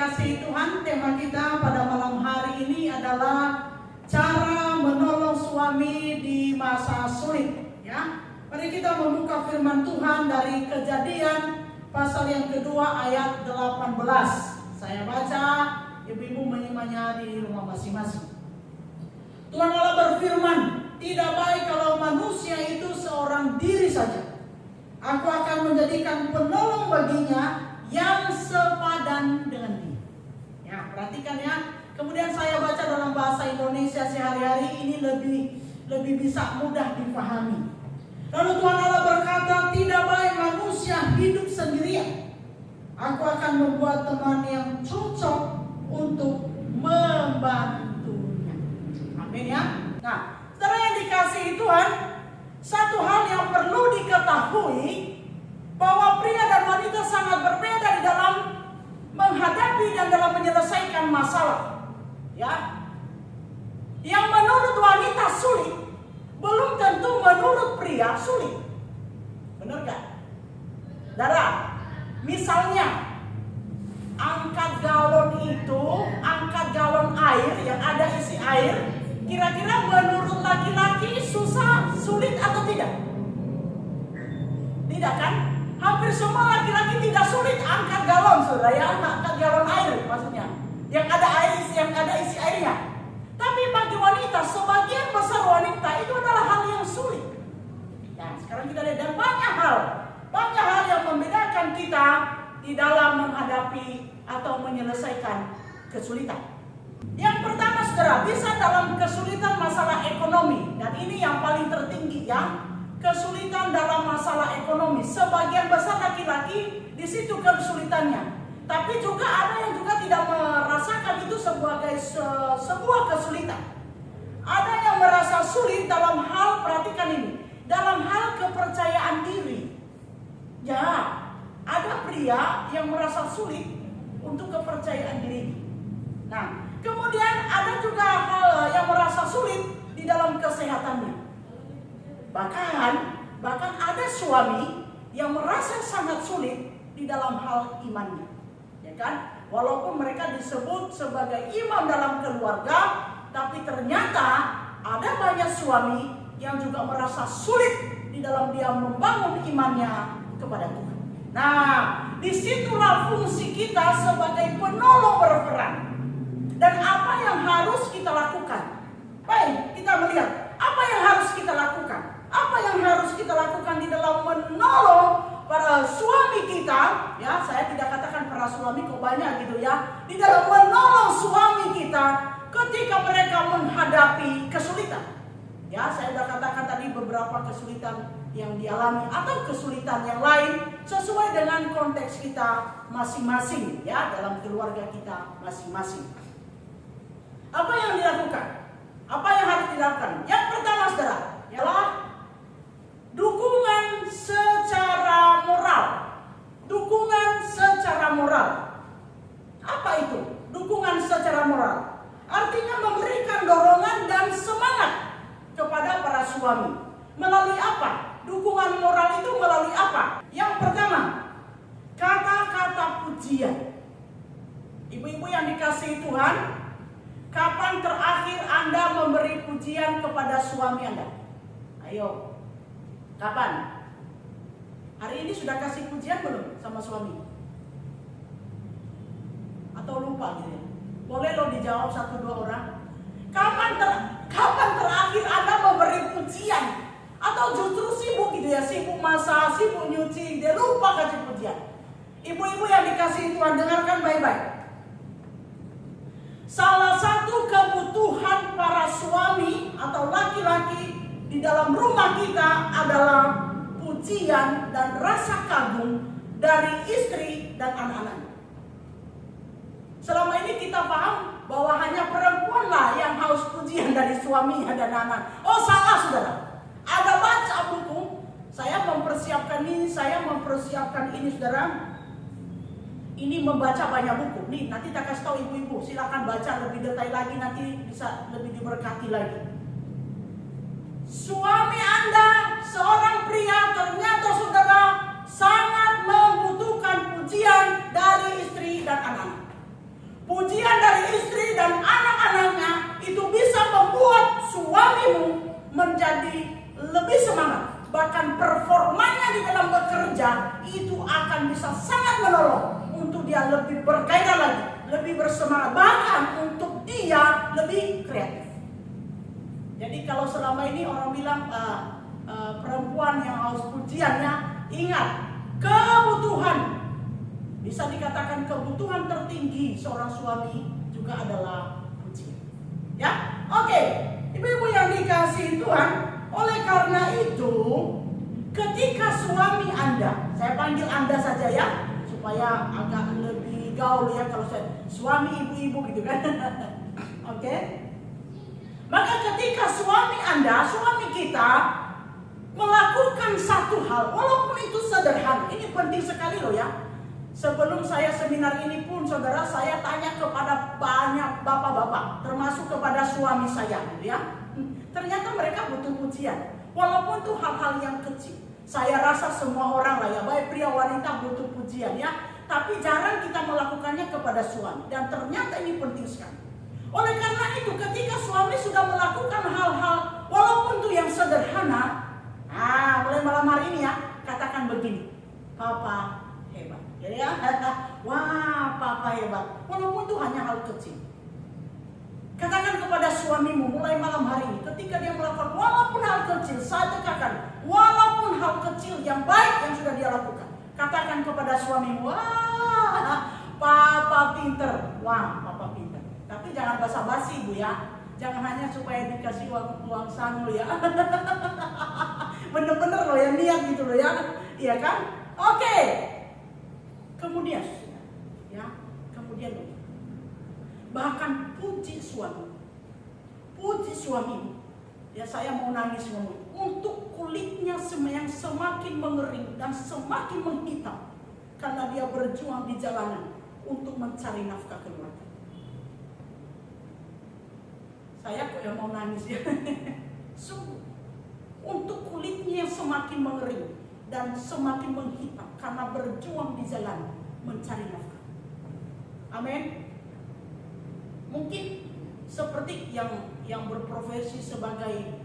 dikasihi Tuhan, tema kita pada malam hari ini adalah cara menolong suami di masa sulit. Ya, mari kita membuka firman Tuhan dari Kejadian pasal yang kedua ayat 18. Saya baca, ibu-ibu menyimaknya di rumah masing-masing. Tuhan Allah berfirman, tidak baik kalau manusia itu seorang diri saja. Aku akan menjadikan penolong baginya yang sepadan dengan dia. Ya, perhatikan ya. Kemudian saya baca dalam bahasa Indonesia sehari-hari ini lebih bisa mudah dipahami. Lalu Tuhan Allah berkata, tidak baik manusia hidup sendirian. Aku akan membuat teman yang cocok untuk membantunya. Amin ya. Nah, saudara yang dikasihi Tuhan, satu hal yang perlu diketahui bahwa pria dan wanita sangat berbeda di dalam menghadapi dan dalam menyelesaikan masalah. Ya, yang menurut wanita sulit belum tentu menurut pria sulit. Benar gak? Saudara, misalnya angkat galon air yang ada isi air, kira-kira menurut laki-laki susah, sulit atau tidak? Tidak kan? Hampir semua laki-laki tidak sulit angkat galon, saudara ya, angkat galon air maksudnya. Yang ada isi airnya. Tapi bagi wanita, sebagian besar wanita itu adalah hal yang sulit. Nah, sekarang kita lihat dan banyak hal yang membedakan kita di dalam menghadapi atau menyelesaikan kesulitan. Yang pertama, saudara, bisa dalam kesulitan masalah ekonomi, dan ini yang paling tertinggi ya. Kesulitan dalam masalah ekonomi. Sebagian besar laki-laki di situ kesulitannya. Tapi juga ada yang juga tidak merasakan itu sebagai sebuah kesulitan. Ada yang merasa sulit dalam hal, perhatikan ini, dalam hal kepercayaan diri. Ya, ada pria yang merasa sulit untuk kepercayaan diri. Nah, kemudian ada juga hal yang merasa sulit di dalam kesehatannya. Bahkan ada suami yang merasa sangat sulit di dalam hal imannya, ya kan? Walaupun mereka disebut sebagai imam dalam keluarga, tapi ternyata ada banyak suami yang juga merasa sulit di dalam dia membangun imannya kepada Tuhan. Nah, disitulah fungsi kita sebagai penolong berperan. Dan apa yang harus kita lakukan? Baik, kita melihat apa yang harus kita lakukan. Apa yang harus kita lakukan di dalam menolong para suami kita? Ya, saya tidak katakan para suami kok banyak gitu ya. Di dalam menolong suami kita ketika mereka menghadapi kesulitan. Ya, saya sudah katakan tadi beberapa kesulitan yang dialami atau kesulitan yang lain sesuai dengan konteks kita masing-masing ya, dalam keluarga kita masing-masing. Apa yang dilakukan? Apa yang harus dilakukan? Yang pertama, saudara, ialah dukungan secara moral. Dukungan secara moral. Apa itu? Dukungan secara moral. Artinya memberikan dorongan dan semangat kepada para suami. Melalui apa? Dukungan moral itu melalui apa? Yang pertama, kata-kata pujian. Ibu-ibu yang dikasihi Tuhan, kapan terakhir Anda memberi pujian kepada suami Anda? Ayo. Kapan? Hari ini sudah kasih pujian belum sama suami? Atau lupa gitu ya? Boleh lo dijawab 1-2 orang. Kapan terakhir Anda memberi pujian? Atau justru sibuk gitu ya? Sibuk masak, sibuk nyuci, dia lupa kasih pujian. Ibu-ibu yang dikasihi Tuhan, dengarkan baik-baik. Salah satu kebutuhan para suami atau laki-laki di dalam rumah kita adalah pujian dan rasa kagum dari istri dan anak-anak. Selama ini kita paham bahwa hanya perempuanlah yang haus pujian dari suaminya dan anak. Oh, salah, saudara. Ada baca buku, saya mempersiapkan ini, saudara. Ini membaca banyak buku. Nih, nanti tak kasih tahu ibu-ibu, silakan baca lebih detail lagi, nanti bisa lebih diberkati lagi. Suami Anda, seorang pria, ternyata saudara sangat membutuhkan pujian dari istri dan anak-anak. suamimu menjadi lebih semangat. Bahkan performanya di dalam bekerja itu akan bisa sangat menolong untuk dia lebih bergairah lagi, lebih bersemangat, bahkan untuk dia lebih kreatif. Jadi kalau selama ini orang bilang perempuan yang haus pujiannya, ingat, kebutuhan, bisa dikatakan kebutuhan tertinggi seorang suami juga adalah pujian. Ya, oke. Ibu-ibu yang dikasihi Tuhan, oleh karena itu, ketika suami Anda, saya panggil Anda saja ya, supaya agak lebih gaul ya kalau saya suami ibu-ibu gitu kan. Oke. Maka ketika suami Anda, suami kita melakukan satu hal, walaupun itu sederhana, ini penting sekali loh ya. Sebelum saya seminar ini pun, saudara, saya tanya kepada banyak bapak-bapak, termasuk kepada suami saya, gitu ya. Ternyata mereka butuh pujian, walaupun itu hal-hal yang kecil. Saya rasa semua orang lah ya, baik pria wanita butuh pujian ya. Tapi jarang kita melakukannya kepada suami, dan ternyata ini penting sekali. Oleh karena itu, ketika suami sudah melakukan hal-hal, walaupun itu yang sederhana, mulai malam hari ini ya, katakan begini, Papa hebat. Ya, wah Papa hebat. Walaupun itu hanya hal kecil. Katakan kepada suamimu mulai malam hari ini, ketika dia melakukan walaupun hal kecil, saya tekankan, walaupun hal kecil yang baik yang sudah dia lakukan, katakan kepada suamimu, wah Papa pinter, wah Papa pinter. Tapi jangan basa-basi Bu ya, jangan hanya supaya dikasih uang sangu ya. Bener-bener loh ya, niat gitu loh ya, iya kan? Oke. Kemudian, ya, kemudian bahkan puji suami, ya saya mau nangis ngomong, untuk kulitnya yang semakin mengering dan semakin menghitam karena dia berjuang di jalanan untuk mencari nafkah keluarga. Saya kok yang mau nangis ya. Sungguh, untuk kulitnya yang semakin mengering dan semakin menghitam karena berjuang di jalanan mencari nafkah. Amin. Mungkin seperti yang berprofesi sebagai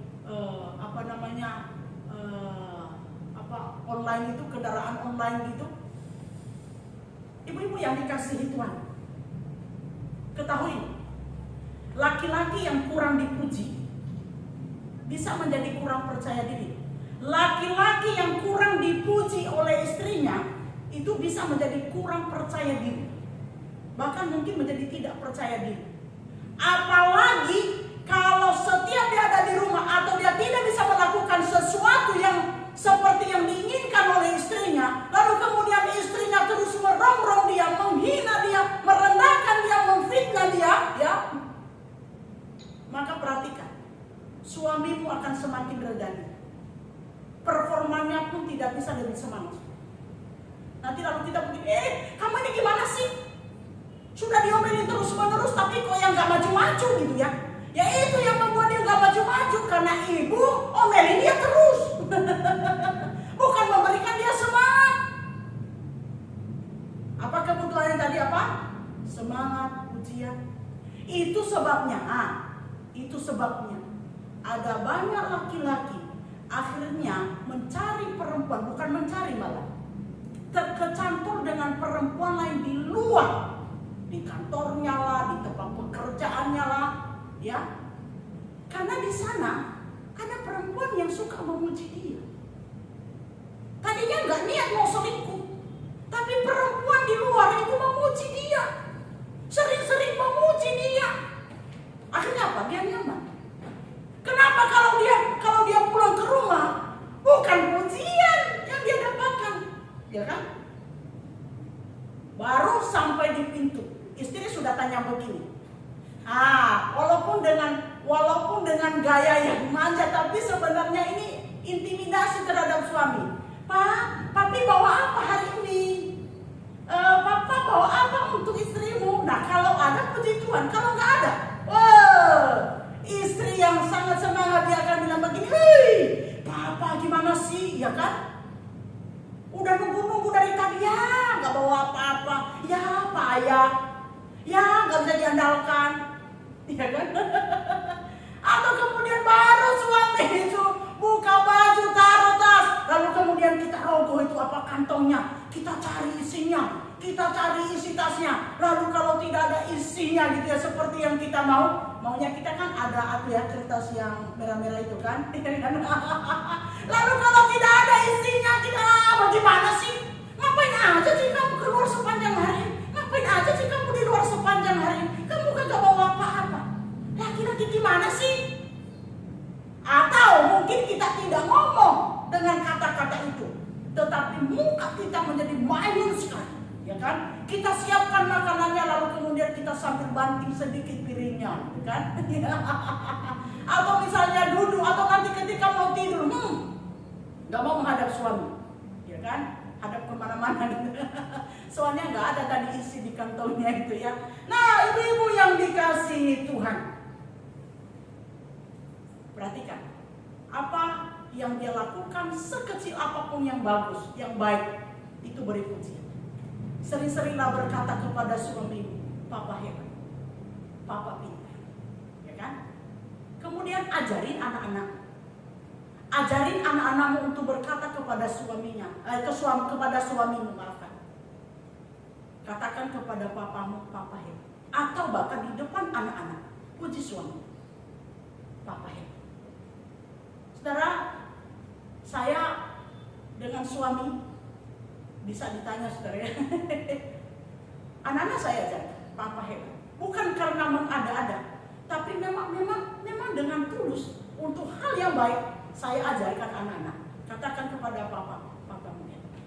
online itu, kendaraan online gitu. Ibu-ibu yang dikasihi Tuhan, ketahui, laki-laki yang kurang dipuji bisa menjadi kurang percaya diri. Laki-laki yang kurang dipuji oleh istrinya itu bisa menjadi kurang percaya diri, bahkan mungkin menjadi tidak percaya diri. Apalagi kalau setiap dia ada di rumah atau dia tidak bisa melakukan sesuatu yang seperti yang diinginkan oleh istrinya, lalu kemudian istrinya terus merongrong dia, menghina dia, merendahkan dia, memfitnah dia, ya. Maka perhatikan, suamimu akan semakin rendah. Performanya pun tidak bisa lebih semangat. Nanti lalu kita begini, kamu ini gimana sih? Sudah diomelin terus-menerus, tapi kok yang gak maju-maju gitu ya. Ya itu yang membuat dia gak maju-maju, karena ibu omelin dia terus. Bukan memberikan dia semangat. Apa kebutuhannya tadi apa? Semangat, pujian. Itu sebabnya, ada banyak laki-laki akhirnya mencari perempuan, bukan mencari malah, terkecantol dengan perempuan lain di luar. Di kantornya lah, di tempat pekerjaannya lah, ya. Karena di sana ada perempuan yang suka memuji dia. Tadinya nggak niat mau selingkuh, tapi perempuan di luar itu memuji dia, sering-sering memuji dia. Akhirnya apa? Dia nyaman. Kenapa kalau dia pulang ke rumah bukan pujian yang dia dapatkan, ya kan? Baru sampai di pintu, istri sudah tanya begini. Walaupun dengan gaya yang manja, tapi sebenarnya ini intimidasi terhadap suami. Pak, papi bawa apa hari ini? Papa bawa apa untuk istrimu? Nah, kalau ada puji Tuhan, kalau nggak ada, istri yang sangat semangat dia akan bilang begini, hei, papa gimana sih, ya kan? Udah nunggu dari tadi ya, nggak bawa apa-apa, ya payah, ya nggak bisa diandalkan, ya kan? Atau kemudian baru itu buka baju, taruh tas, lalu kemudian kita rogoh itu apa kantongnya, kita cari isinya, kita cari isi tasnya. Lalu kalau tidak ada isinya gitu ya, seperti yang kita maunya kita kan ada kertas yang merah-merah itu kan. Lalu kalau tidak ada isinya, kita bagaimana sih? Ngapain aja sih kamu keluar sepanjang hari? Ngapain aja sih kamu di luar sepanjang hari? Kamu kagak bawa apa-apa. Laki-laki gimana sih? Atau mungkin kita tidak ngomong dengan kata-kata itu, tetapi muka kita menjadi main sekali, ya kan? Kita siapkan makanannya, lalu kemudian kita sambil banting sedikit piringnya, ya kan? Atau misalnya duduk, atau nanti ketika mau tidur, nggak mau menghadap suami, ya kan? Hadap kemana-mana, soalnya nggak ada tadi isi di kantongnya itu ya. Nah, ibu-ibu yang dikasihi Tuhan, perhatikan, apa yang dia lakukan sekecil apapun yang bagus, yang baik, itu beri pujian. Sering-seringlah berkata kepada suami, papa hebat, papa pintar, ya kan? Kemudian ajarin anak-anakmu untuk berkata kepada suaminya, kepada suamimu, maafkan. Katakan kepada papamu, papa hebat. Atau bahkan di depan anak-anak, puji suami, papa hebat. Saudara, saya dengan suami bisa ditanya, saudara ya. Anak-anak saya aja, papa hebat. Bukan karena mengada-ada, tapi memang dengan tulus untuk hal yang baik saya ajarkan anak-anak. Katakan kepada papa hebat,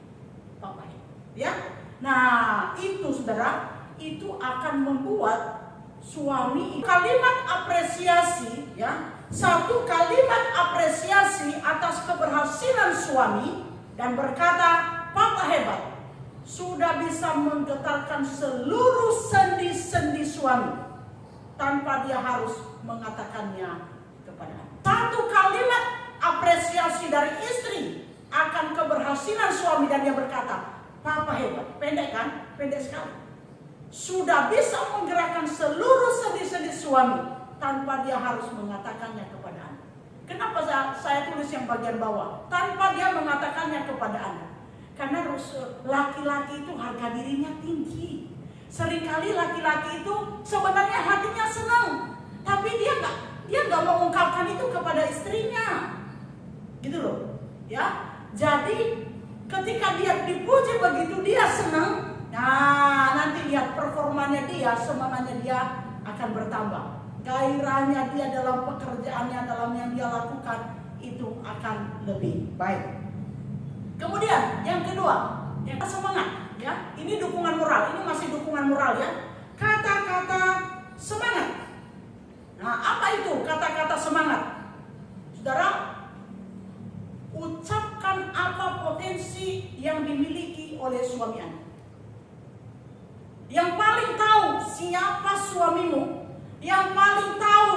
papa hebat. Ya, nah itu saudara, itu akan membuat suami kalimat apresiasi ya. Satu kalimat apresiasi atas keberhasilan suami dan berkata, papa hebat, sudah bisa menggetarkan seluruh sendi-sendi suami tanpa dia harus mengatakannya kepada anak. Satu kalimat apresiasi dari istri akan keberhasilan suami dan dia berkata, papa hebat. Pendek kan? Pendek sekali. Sudah bisa menggerakkan seluruh sendi-sendi suami tanpa dia harus mengatakannya kepada anak. Kenapa saya tulis yang bagian bawah? Tanpa dia mengatakannya kepada anak. Karena laki-laki itu harga dirinya tinggi. Seringkali laki-laki itu sebenarnya hatinya senang, tapi dia nggak mau mengungkapkan itu kepada istrinya. Gitu loh. Ya. Jadi ketika dia dipuji begitu dia senang, nah nanti lihat performanya dia, semangatnya dia akan bertambah. Gairahnya dia dalam pekerjaannya, dalam yang dia lakukan itu akan lebih baik. Kemudian yang kedua, yang semangat ya. Ini dukungan moral, ini masih dukungan moral ya. Kata-kata semangat. Nah, apa itu kata-kata semangat? Saudara, ucapkan apa potensi yang dimiliki oleh suami Anda. Yang paling tahu siapa suamimu, yang paling tahu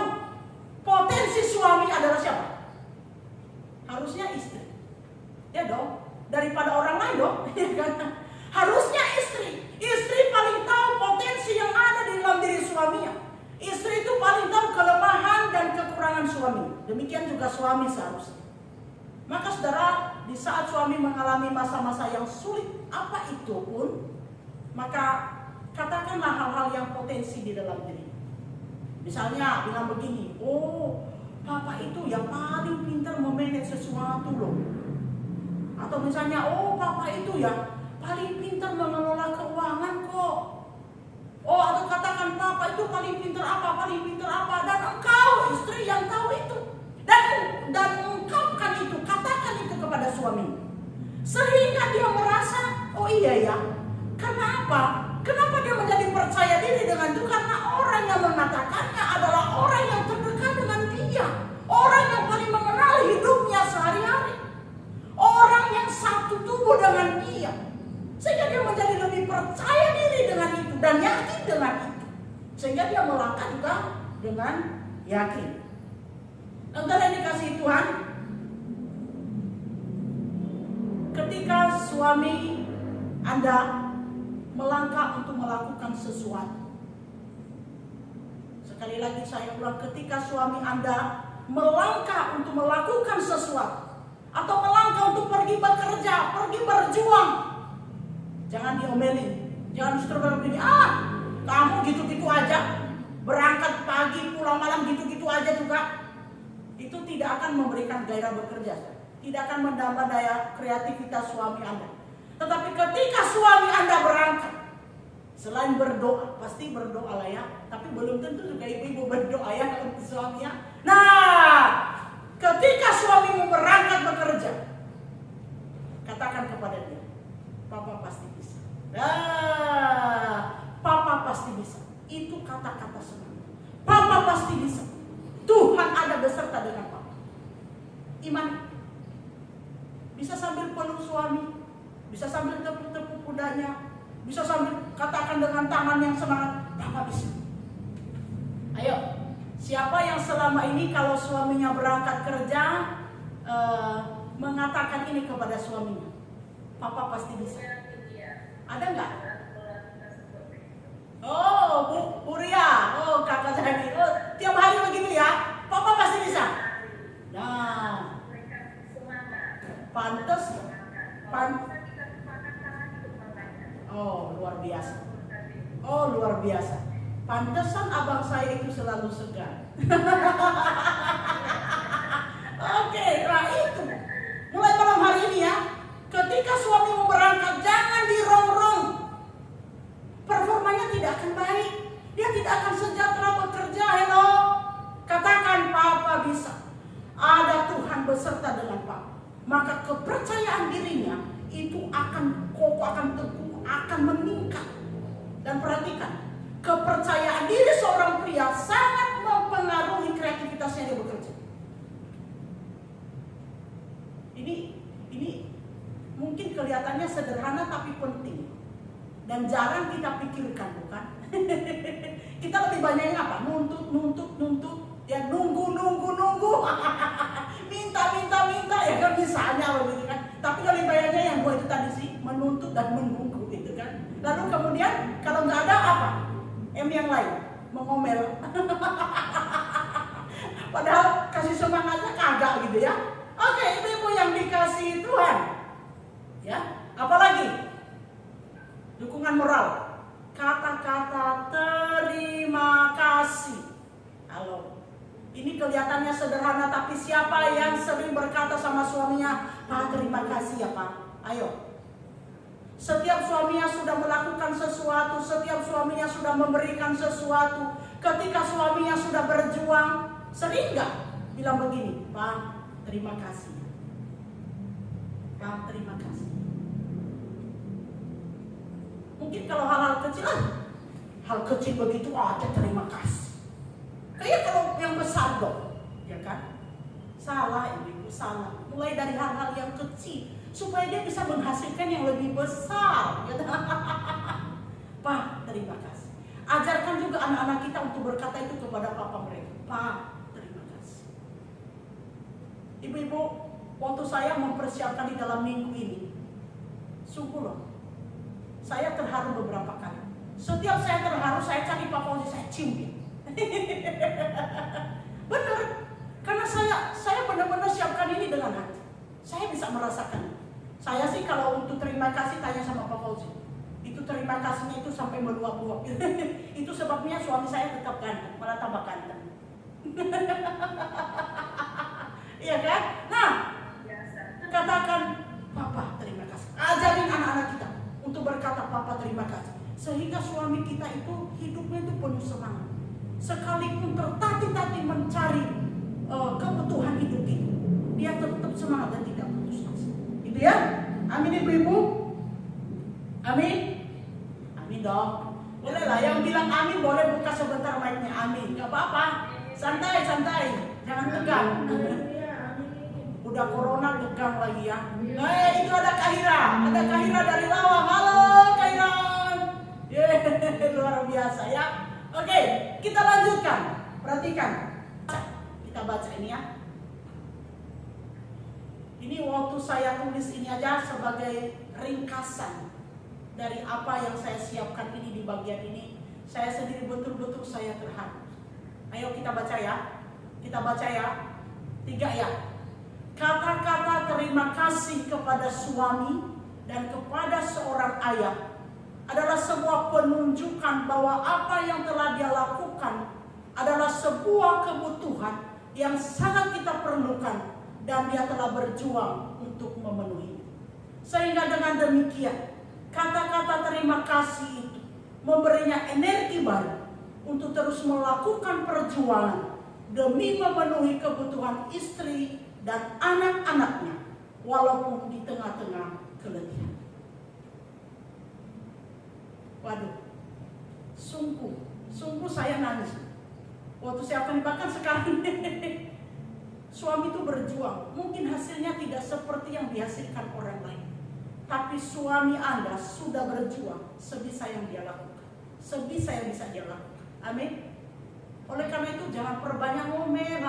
potensi suami adalah siapa? Harusnya istri. Ya dong, daripada orang lain dong. Harusnya istri. Istri paling tahu potensi yang ada di dalam diri suaminya. Istri itu paling tahu kelemahan dan kekurangan suami. Demikian juga suami seharusnya. Maka saudara, di saat suami mengalami masa-masa yang sulit, apa itu pun, maka katakanlah hal-hal yang potensi di dalam diri. Misalnya bilang begini, oh papa itu yang paling pintar memanage sesuatu loh. Atau misalnya, oh papa itu ya paling pintar mengelola keuangan kok. Oh, atau katakan papa itu paling pintar apa, dan engkau istri yang tahu itu. Dan ungkapkan itu, katakan itu kepada suami. Sehingga dia merasa, oh iya ya, kenapa? Kenapa dia menjadi percaya diri dengan itu? Karena orang yang mengatakannya adalah orang yang terdekat dengan dia. Orang yang paling mengenal hidupnya sehari-hari. Orang yang satu tubuh dengan dia. Sehingga dia menjadi lebih percaya diri dengan itu dan yakin dengan itu. Sehingga dia melangkah juga dengan yakin. Saudara yang dikasihi Tuhan, ketika suami Anda melangkah untuk melakukan sesuatu, sekali lagi saya ulang, ketika suami Anda melangkah untuk melakukan sesuatu, atau melangkah untuk pergi bekerja, pergi berjuang, jangan diomelin. Jangan justru bilang begini, kamu gitu-gitu aja, berangkat pagi pulang malam gitu-gitu aja juga. Itu tidak akan memberikan gairah bekerja, tidak akan menambah daya kreativitas suami Anda. Tetapi ketika suami Anda berangkat, selain berdoa, pasti berdoa lah ya, tapi belum tentu juga ibu-ibu berdoa ya untuk suaminya. Nah, ketika suamimu berangkat bekerja, katakan kepada dia, Papa pasti bisa. Papa pasti bisa. Itu kata-kata semangat. Papa pasti bisa. Tuhan ada beserta dengan Papa. Iman. Bisa sambil peluk suami, bisa sambil tepuk-tepuk kudanya, bisa sambil katakan dengan tangan yang semangat, Papa bisa. Ayo, siapa yang selama ini kalau suaminya berangkat kerja mengatakan ini kepada suaminya, Papa pasti bisa? Ada nggak? Oh, Bu Ria, oh kakak Jadi, tiap hari begitu ya, Papa pasti bisa. Nah, pantas. Oh, luar biasa. Oh, luar biasa. Pantesan abang saya itu selalu segar. Oke, nah itu. Mulai malam hari ini ya, ketika suamimu berangkat, jangan dirongrong. Performanya tidak akan baik. Dia tidak akan sejahtera bekerja. Hello. Katakan, Papa bisa. Ada Tuhan beserta dengan Papa. Maka kepercayaan dirinya itu akan kokoh, akan teguh, akan meningkat. Dan perhatikan, kepercayaan diri seorang pria sangat mempengaruhi kreativitasnya dia bekerja. Ini mungkin kelihatannya sederhana tapi penting dan jarang kita pikirkan, bukan? Kita lebih banyaknya apa? Nuntut, ya nunggu, minta, ya kan misalnya begitu kan. Tapi lebih banyaknya yang gue itu tadi sih, menuntut dan menunggu gitu kan. Lalu kemudian kalau nggak ada apa? Yang lain, mengomel. Padahal kasih semangatnya kagak gitu ya. Oke, ibu-ibu yang dikasih Tuhan. Ya, apalagi? Dukungan moral. Kata-kata terima kasih. Halo. Ini kelihatannya sederhana, tapi siapa yang sering berkata sama suaminya, Pak terima kasih ya Pak. Ayo. Setiap suaminya sudah melakukan sesuatu, setiap suaminya sudah memberikan sesuatu, ketika suaminya sudah berjuang, sering nggak bilang begini, Pak terima kasih. Pak terima kasih. Mungkin kalau hal-hal kecil, hal kecil begitu aja terima kasih. Kayak kalau yang besar dong, ya kan? Salah ibu, salah. Mulai dari hal-hal yang kecil supaya dia bisa menghasilkan yang lebih besar. Ya. Pak, terima kasih. Ajarkan juga anak-anak kita untuk berkata itu kepada papa mereka. Pak, terima kasih. Ibu-ibu, waktu saya mempersiapkan di dalam minggu ini, sungguh loh, saya terharu beberapa kali. Setiap saya terharu, saya cari Pak Fauzi, saya cium dia. Benar, karena saya benar-benar siapkan ini dengan hati. Saya bisa merasakan. Saya sih kalau untuk terima kasih tanya sama Pak Fauzi. Itu terima kasihnya itu sampai meluap-luap. Itu sebabnya suami saya tetap ganteng, malah tambah ganteng. Iya kan? Nah, katakan Papa terima kasih. Ajarin anak-anak kita untuk berkata Papa terima kasih. Sehingga suami kita itu hidupnya itu penuh semangat. Sekalipun tertatih-tatih mencari kebutuhan hidup kita, dia tetap semangat dan tidak putus asa. Itu ya? Amin ibu-ibu? Amin? Amin dong. Boleh lah, yang bilang amin boleh buka sebentar mic-nya. Amin, gak apa-apa. Santai, jangan tegang. Udah corona tegang lagi ya. Itu ada Kahira dari Lawang. Halo Kahira. Luar biasa ya. Oke, kita lanjutkan. Perhatikan. Kita baca ini ya. Ini waktu saya tulis ini aja sebagai ringkasan dari apa yang saya siapkan ini di bagian ini. Saya sendiri betul-betul saya terharu. Ayo kita baca ya. Kita baca ya. 3 ya. Kata-kata terima kasih kepada suami dan kepada seorang ayah adalah sebuah penunjukan bahwa apa yang telah dia lakukan adalah sebuah kebutuhan yang sangat kita perlukan dan dia telah berjuang untuk memenuhi. Sehingga dengan demikian, kata-kata terima kasih itu memberinya energi baru untuk terus melakukan perjuangan demi memenuhi kebutuhan istri dan anak-anaknya walaupun di tengah-tengah keletihan. Waduh, sungguh saya nangis waktu saya akan dibakar sekarang. Suami itu berjuang, mungkin hasilnya tidak seperti yang dihasilkan orang lain, tapi suami Anda sudah berjuang sebisa yang dia lakukan, sebisa yang bisa dia lakukan. Amin. Oleh karena itu jangan perbanyak ngomel,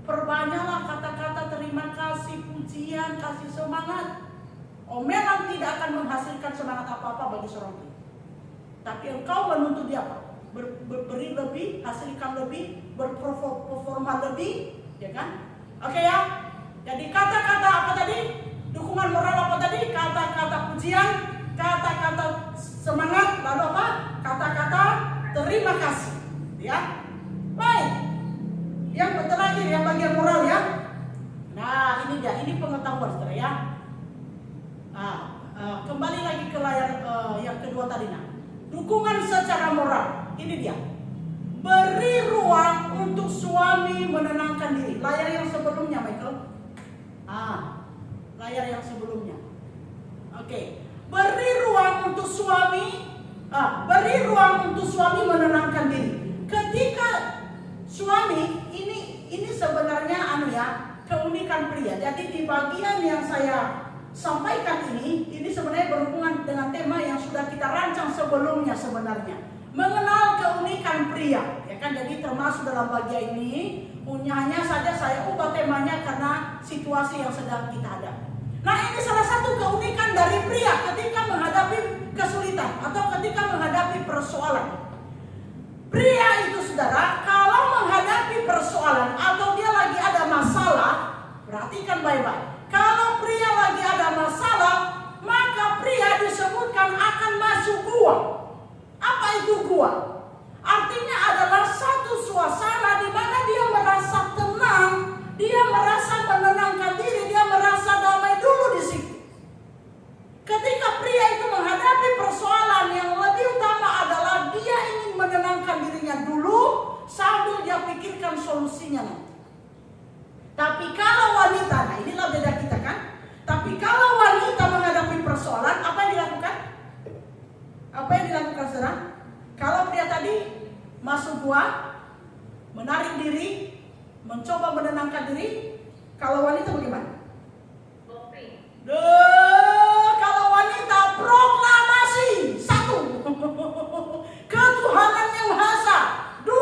perbanyaklah kata-kata terima kasih, pujian, kasih semangat. Omelan tidak akan menghasilkan semangat apa-apa bagi seorang pria. Tapi engkau menuntut dia apa? Beri lebih, hasilkan lebih, berperforma lebih, ya kan? Oke ya. Jadi kata-kata apa tadi? Dukungan moral apa tadi? Kata-kata pujian, kata-kata semangat, lalu apa? Kata-kata terima kasih, ya. Baik. Yang terakhir yang bagian moral ya. Nah, ini dia, ini pengetahuan saudara ya. Kembali lagi ke layar yang kedua tadi. Nah, dukungan secara moral, ini dia. Beri ruang untuk suami menenangkan diri. Layar yang sebelumnya, Michael. Layar yang sebelumnya. Oke. Beri ruang untuk suami menenangkan diri. Ketika suami ini sebenarnya keunikan pria. Jadi di bagian yang saya sampaikan ini sebenarnya berhubungan dengan tema yang sudah kita rancang sebelumnya sebenarnya. Mengenal keunikan pria, ya kan? Jadi termasuk dalam bagian ini, hanya saja saya ubah temanya karena situasi yang sedang kita hadapi. Nah, ini salah satu keunikan dari pria ketika menghadapi kesulitan atau ketika menghadapi persoalan. Pria itu saudara, kalau menghadapi persoalan atau dia lagi ada masalah, perhatikan baik-baik. Kalau pria lagi ada masalah, maka pria disebutkan akan masuk gua. Apa itu gua? Artinya adalah satu suasana di mana dia merasa tenang, dia merasa menenangkan diri, dia merasa damai dulu di situ. Ketika pria itu menghadapi persoalan, yang lebih utama adalah dia ingin menenangkan dirinya dulu sambil dia pikirkan solusinya nanti. Tapi kalau wanita, nah inilah beda kita kan. Tapi kalau wanita menghadapi persoalan, apa yang dilakukan? Apa yang dilakukan saudara? Kalau pria tadi masuk gua, menarik diri, mencoba menenangkan diri. Kalau wanita bagaimana? Kalau wanita proklamasi. 1. Ketuhanan yang Maha Esa. 2.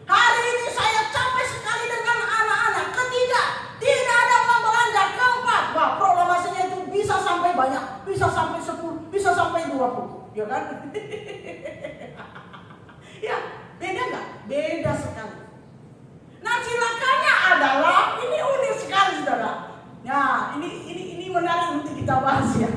Hari ini saya capek sekali dengan anak-anak. 3. Tidak ada uang belanja. 4. Wah, proklamasinya itu bisa sampai banyak. Bisa sampai 10, bisa sampai 20. Ya kan? Ya, beda nggak? Beda sekali. Nah, cilakanya adalah, ini unik sekali saudara. Nah, ini menarik untuk kita bahas ya.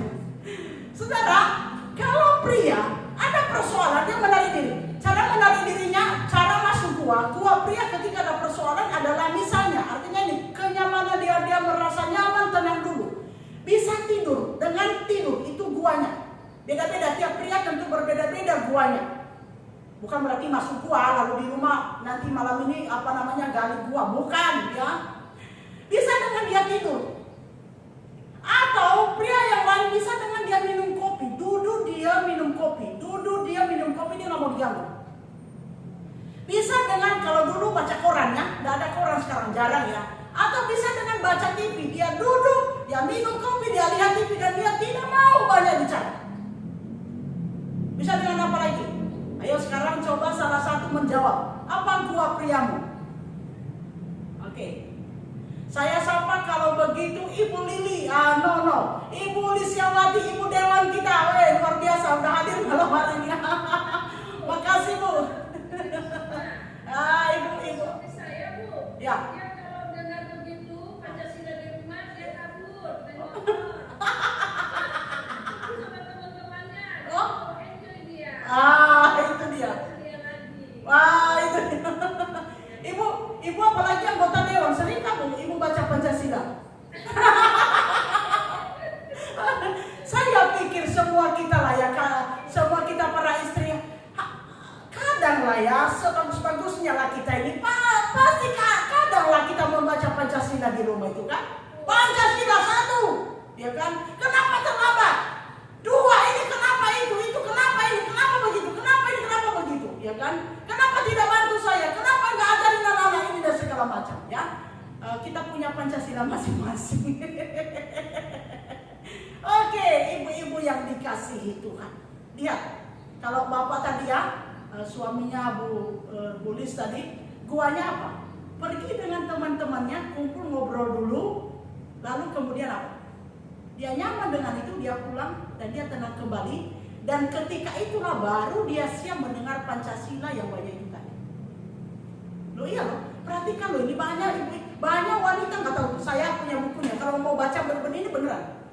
Saudara, kalau pria ada persoalan, dia menarik diri. Cara menarik dirinya, cara masuk gua pria ketika ada persoalan adalah misalnya, artinya ini kenyamanan dia merasa nyaman, tenang dulu. Bisa tidur, dengan tidur itu guanya. Beda-beda, tiap pria tentu berbeda-beda guanya. Bukan berarti masuk gua lalu di rumah nanti malam ini gali gua, bukan ya. Bisa dengan dia tidur. Atau pria yang lain bisa dengan dia minum kopi. Duduk dia minum kopi, dia nggak mau diganggu. Bisa dengan, kalau dulu baca koran ya, nggak ada koran sekarang, jarang ya. Atau bisa dengan baca TV, dia duduk, dia minum kopi, dia lihat TV dan dia tidak mau banyak bicara. Bisa dengan apa lagi? Ayo sekarang coba salah satu menjawab. Apa gua priamu? Oke. Saya sapa kalau begitu Ibu Lili. No. Ibu Lisiawati, Ibu Dewan kita. Luar biasa, udah hadir malam hari ini. Makasih Bu. Ibu. Saya Bu. Ya. pikir semua kita lah ya, semua kita para istri, kadang lah ya, sebagus-bagusnya lah kita ini, pasti kadang lah kita membaca Pancasila di rumah itu kan. Pancasila 1, ya kan? Kenapa terlambat? 2, ini kenapa itu kenapa ini, kenapa begitu, kenapa ini, kenapa begitu, ya kan? Kenapa tidak bantu saya? Kenapa nggak ajarin anak-anak ini dan segala macam, ya? Kita punya Pancasila masing-masing. Oke, ibu-ibu yang dikasihi Tuhan. Lihat, kalau bapak tadi ya, suaminya Bu Lis tadi, guanya apa? Pergi dengan teman-temannya, kumpul ngobrol dulu, lalu kemudian apa? Dia nyaman dengan itu, dia pulang dan dia tenang kembali. Dan ketika itulah baru dia siap mendengar Pancasila yang banyak itu tadi. Loh iya loh, perhatikan loh, ini banyak wanita nggak tahu. Saya punya bukunya, kalau mau baca benar ini beneran.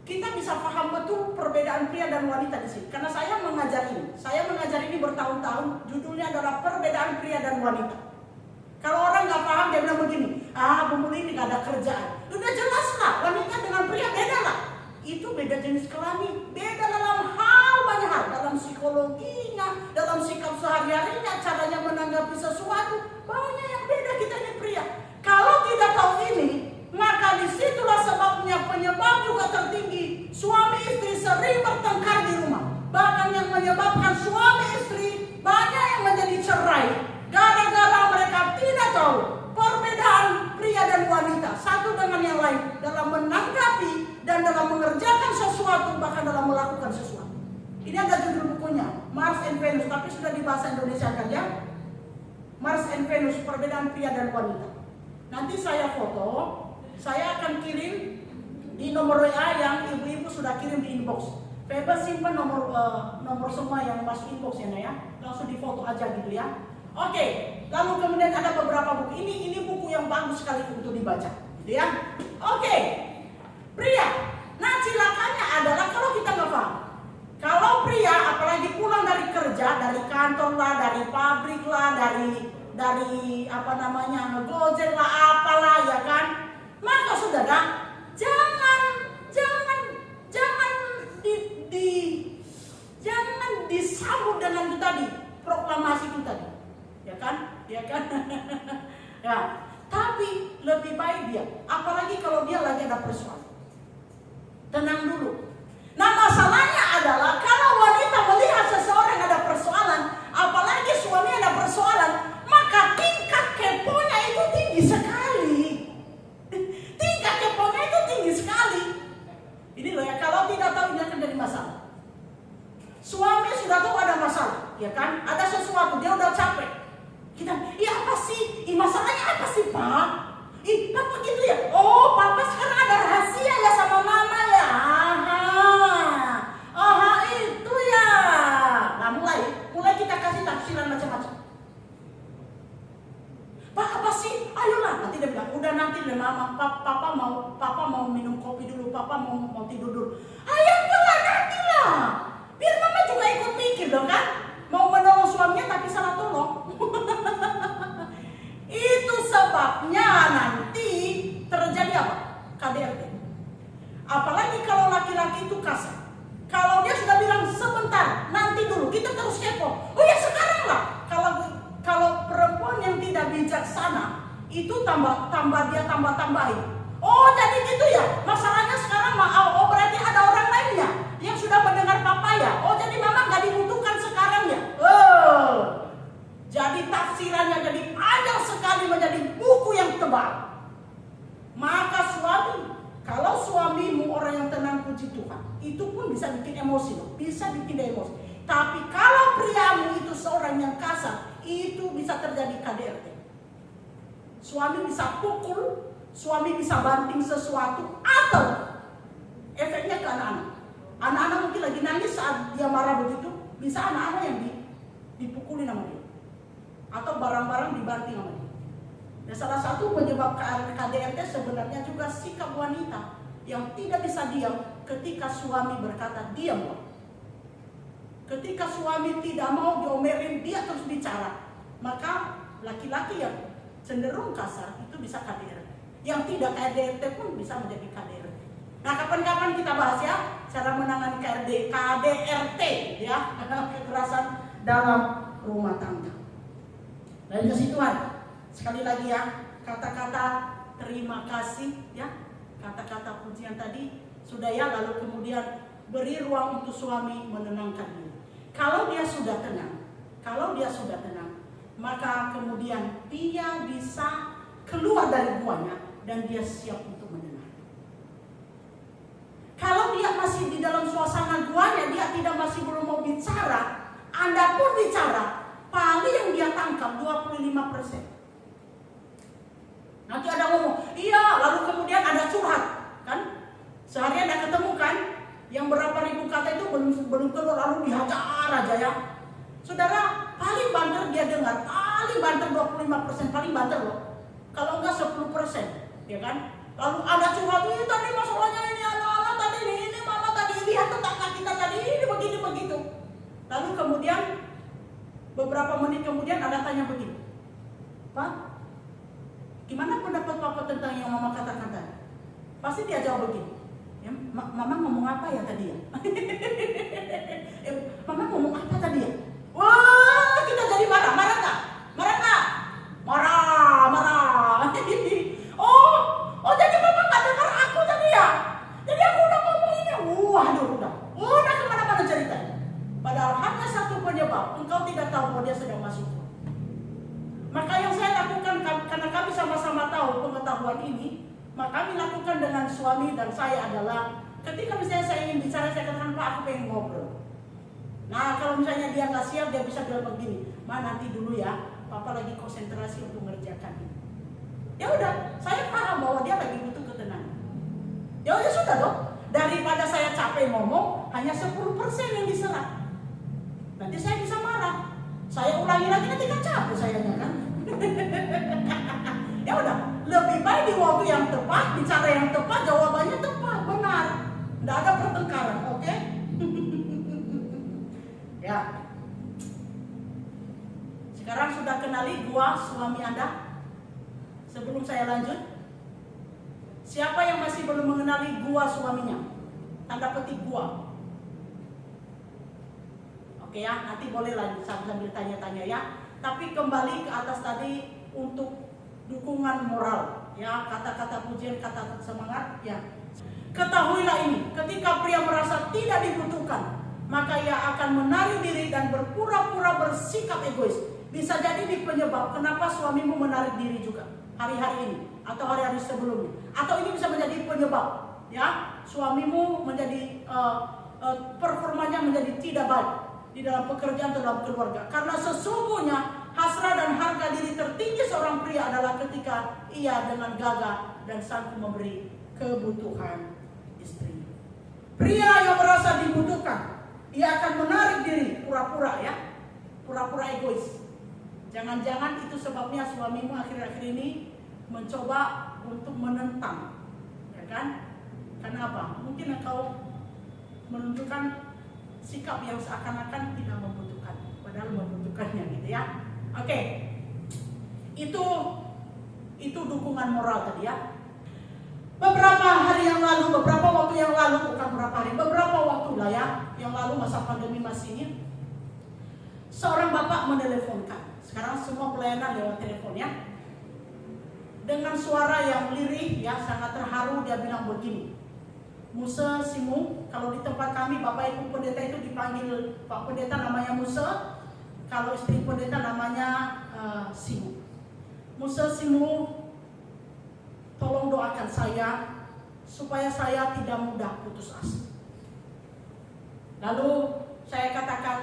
Kita bisa paham betul perbedaan pria dan wanita di sini. Karena saya mengajar ini. Saya mengajar ini bertahun-tahun. Judulnya adalah perbedaan pria dan wanita. Kalau orang nggak paham dia bilang begini, Bu Muli ini nggak ada kerjaan. Udah jelas lah, wanita dengan pria beda lah. Itu beda jenis kelamin, beda dalam hal banyak hal, dalam psikologinya, dalam sikap sehari-harinya, caranya menanggapi sesuatu. Banyak yang beda kita ini pria. Kalau tidak tahu ini, maka disitulah sebabnya penyebab juga tertinggi. Suami istri sering bertengkar di rumah. Bahkan yang menyebabkan suami istri banyak yang menjadi cerai. Gara-gara mereka tidak tahu perbedaan pria dan wanita satu dengan yang lain dalam menanggapi dan dalam mengerjakan sesuatu, bahkan dalam melakukan sesuatu. Ini ada judul bukunya, Mars and Venus, tapi sudah di bahasa Indonesia kan ya? Mars and Venus, perbedaan pria dan wanita. Nanti saya foto, saya akan kirim di nomor WA yang ibu-ibu sudah kirim di inbox. Bebas simpan nomor semua yang masuk inbox ya, langsung difoto aja gitu ya. Oke, lalu kemudian ada beberapa buku. Ini buku yang bagus sekali untuk dibaca, gitu ya. Oke, pria. Nah, cilakanya adalah kalau kita nggak paham. Kalau pria, apalagi pulang dari kerja, dari kantor lah, dari pabrik lah, dari apa namanya, ngegojek lah, apalah ya kan. Maka saudara, jangan disambut dengan itu tadi, proklamasi itu tadi. Ya kan? Ya. Tapi lebih baik dia, apalagi kalau dia lagi ada persoalan. Tenang dulu. Nah, masalahnya adalah kalau wanita melihat seseorang ada persoalan, apalagi suami ada persoalan, maka tingkat keponya itu tinggi sekali. Tingkat keponya itu tinggi sekali. Ini loh ya, kalau tidak tahu ini akan jadi masalah. Suami sudah tahu ada masalah, ya kan? Ada sesuatu, dia udah capek. Kita, apa sih? Masalahnya apa sih, Pak? Papa gitu ya? Oh, Papa sekarang ada rahasia ya sama Mama ya? Itu ya. Nah, mulai kita kasih tafsiran macam-macam. Pak, apa sih? Ayolah, nanti dia bilang, udah nanti deh Mama, Papa mau minum kopi dulu, Papa mau tidur dulu. Ayo enggak, nanti lah. Biar Mama juga ikut mikir dong kan? Mau menolong suaminya tapi salah tolong. Itu sebabnya nanti terjadi apa? KDRT. Apalagi kalau laki-laki itu kasar. Kalau dia sudah bilang sebentar, nanti dulu, kita terus kepo. Oh ya sekarang lah. Kalau perempuan yang tidak bijaksana, itu tambahin. Oh jadi gitu ya. Masalahnya sekarang berarti ada orang lain ya yang sudah mendengar Papa ya. Oh jadi Mama nggak dibutuhkan sekarang ya. Jadi tafsirannya jadi panjang sekali, menjadi buku yang tebal. Maka kalau suamimu orang yang tenang, puji Tuhan, itu pun bisa bikin emosi loh, bisa bikin dia emosi. Tapi kalau priamu itu seorang yang kasar, itu bisa terjadi KDRT. Suami bisa pukul, suami bisa banting sesuatu, atau efeknya ke anak-anak. Anak-anak mungkin lagi nangis saat dia marah begitu, bisa anak-anak yang dipukulin sama dia. Atau barang-barang dibanting sama dia. Dan salah satu penyebab KDRT sebenarnya juga sikap wanita yang tidak bisa diam ketika suami berkata diam. Ketika suami tidak mau diomelin, dia terus bicara. Maka laki-laki yang cenderung kasar itu bisa KDRT. Yang tidak KDRT pun bisa menjadi KDRT. Nah, kapan-kapan kita bahas ya. cara menangani KDRT ya, kekerasan dalam rumah tangga. Dan kasih Tuhan, sekali lagi ya, kata-kata terima kasih ya, kata-kata pujian tadi sudah ya, lalu kemudian beri ruang untuk suami menenangkan diri. Kalau dia sudah tenang, maka kemudian dia bisa keluar dari guanya dan dia siap untuk mendengar. Kalau dia masih di dalam suasana guanya, dia belum mau bicara, Anda pun bicara, paling yang dia tangkap 25%. Nanti ada ngomong, iya, lalu kemudian ada curhat, kan? Seharian Anda ketemu kan, yang berapa ribu kata itu belum keluar, lalu dihajar aja ya. Saudara, paling banter dia dengar, paling banter 25%, paling banter loh. Kalau enggak 10%, ya kan? Lalu ada curhat, ini tadi masalahnya ini, anak-anak tadi ini, mama tadi, lihat tetangga kita tadi, ini begini begitu. Lalu kemudian, beberapa menit kemudian ada tanya begini, Pak, gimana pendapat Papa tentang yang mama katakan tadi? Pasti dia jawab begini, ya, mama ngomong apa ya tadi ya? Mama ngomong apa tadi ya? Wah, kita jadi marah nggak? Marah. Oh, jadi mama nggak dengar aku tadi ya? Jadi aku udah ngomong ini, udah kemana-mana ceritanya. Padahal hanya satu penyebab, engkau tidak tahu bahwa dia sedang masuk. Maka yang saya lakukan, karena kami sama-sama tahu pengetahuan ini, maka kami lakukan dengan suami dan saya adalah, ketika misalnya saya ingin bicara, saya katakan, Pak, aku pengen ngobrol. Nah, kalau misalnya dia nggak siap, dia bisa bilang begini, Ma, nanti dulu ya, Papa lagi konsentrasi untuk mengerjakan ini. Ya udah, saya paham bahwa dia lagi butuh ketenangan. Ya udah, sudah dong. Daripada saya capek ngomong, hanya 10% yang diserap. Nanti saya bisa marah. Saya ulangi lagi, nanti kan capek sayanya kan. Ya udah, lebih baik di waktu yang tepat, bicara yang tepat, jawabannya tepat, benar. Nggak ada pertengkaran, oke? Ya. Sekarang sudah kenali gua suami Anda? Sebelum saya lanjut, siapa yang masih belum mengenali gua suaminya? Tanda petik gua. Oke ya, nanti boleh lanjut sambil tanya-tanya ya. Tapi kembali ke atas tadi untuk dukungan moral, ya, kata-kata pujian, kata semangat, ya. Ketahuilah ini, ketika pria merasa tidak dibutuhkan, maka ia akan menarik diri dan berpura-pura bersikap egois. Bisa jadi di penyebab kenapa suamimu menarik diri juga hari-hari ini atau hari-hari sebelumnya. Atau ini bisa menjadi penyebab, ya, suamimu menjadi performanya menjadi tidak baik di dalam pekerjaan atau dalam keluarga. Karena sesungguhnya hasrat dan harga diri tertinggi seorang pria adalah ketika ia dengan gagah dan sanggup memberi kebutuhan istri. Pria yang merasa dibutuhkan, ia akan menarik diri, pura-pura ya, pura-pura egois. Jangan-jangan itu sebabnya suamimu akhir-akhir ini mencoba untuk menentang, ya kan? Kenapa? Mungkin engkau menunjukkan sikap yang seakan-akan tidak membutuhkan, padahal membutuhkannya, gitu ya. Oke, itu dukungan moral tadi ya. Beberapa waktu yang lalu, bukan beberapa hari, beberapa waktu lah ya, yang lalu masa pandemi masih ini, seorang bapak meneleponkan. Sekarang semua pelayanan lewat telepon ya. Dengan suara yang lirih ya, sangat terharu, dia bilang begini, Musa Simu, kalau di tempat kami Bapak Ibu Pendeta itu dipanggil Pak Pendeta namanya Musa, kalau istri pendeta namanya Simu. Musa Simu, tolong doakan saya supaya saya tidak mudah putus asa. Lalu saya katakan,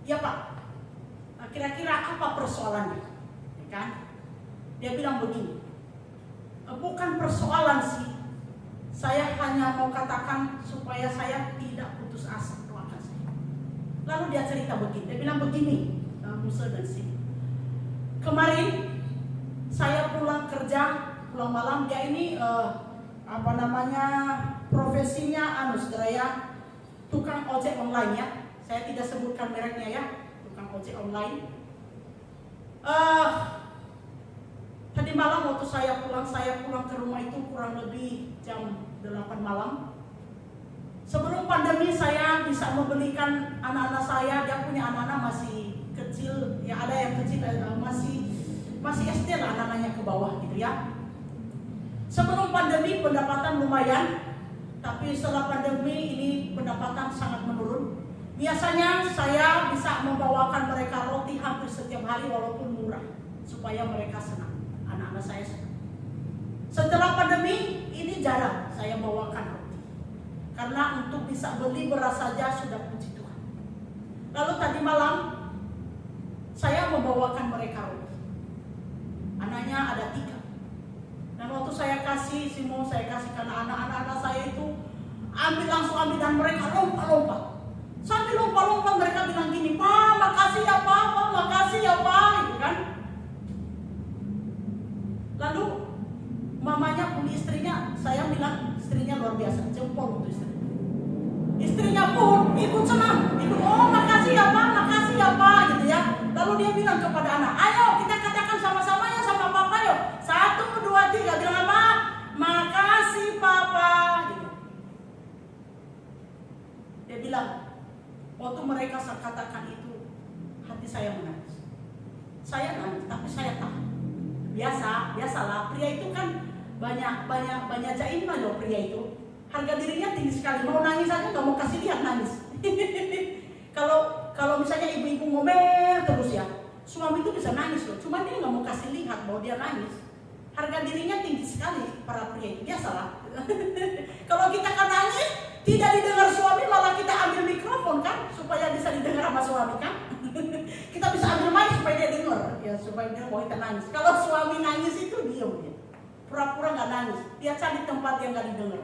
ya Pak, kira-kira apa persoalannya? Ya kan? Dia bilang begini, bukan persoalan sih, saya hanya mau katakan supaya saya tidak putus asa, doakan saya. Lalu dia cerita begini, dia bilang begini, Musa dan Simu, kemarin saya pulang kerja, pulang malam, dia ini profesinya saudara, tukang ojek online ya. Saya tidak sebutkan mereknya ya, tukang ojek online. Tadi malam waktu saya pulang ke rumah itu kurang lebih jam 8 malam. Sebelum pandemi saya bisa membelikan anak-anak saya, dia punya anak-anak masih kecil, ya ada yang kecil masih SD lah anak-anaknya ke bawah gitu ya. Sebelum pandemi pendapatan lumayan, tapi setelah pandemi ini pendapatan sangat menurun. Biasanya saya bisa membawakan mereka roti hampir setiap hari walaupun murah, supaya mereka senang, anak-anak saya senang. Setelah pandemi ini jarang saya bawakan roti, karena untuk bisa beli beras saja sudah puji Tuhan. Lalu tadi malam saya membawakan mereka roti. Anaknya ada 3. Dan waktu saya kasih Simon, saya kasih karena anak-anak saya itu langsung ambil dan mereka lompat-lompat. Sambil lompat-lompat mereka bilang gini, "Pak, makasih ya Pak, makasih ya Pak," gitu kan. Lalu mamanya pun istrinya, saya bilang istrinya luar biasa, jempol untuk istri. Istrinya pun ikut senang, ikut, "Oh makasih ya Pak, makasih ya Pak," gitu ya. Lalu dia bilang kepada anak, "Ayo kita katakan sama-sama ya sama Papa yuk. 1, 2, 3, bilang apa? Makasih Papa," gitu. Dia bilang, waktu mereka katakan itu, hati saya menangis. Saya nangis, tapi saya tahan. Biasalah, pria itu kan banyak jaimnya loh pria itu. Harga dirinya tinggi sekali, mau nangis aja nggak mau kasih lihat nangis. Kalau misalnya ibu-ibu ngomel terus ya, suami itu bisa nangis loh, cuma dia nggak mau kasih lihat bahwa dia nangis. Harga dirinya tinggi sekali para pria itu, biasalah. Kalau kita kan nangis, tidak didengar suami, malah kita ambil mikrofon kan, supaya bisa didengar sama suami kan. Kita bisa ambil mic supaya dia dengar, ya supaya dia mau kita nangis. Kalau suami nangis itu diam dia, pura-pura nggak nangis, dia cari tempat yang nggak didengar.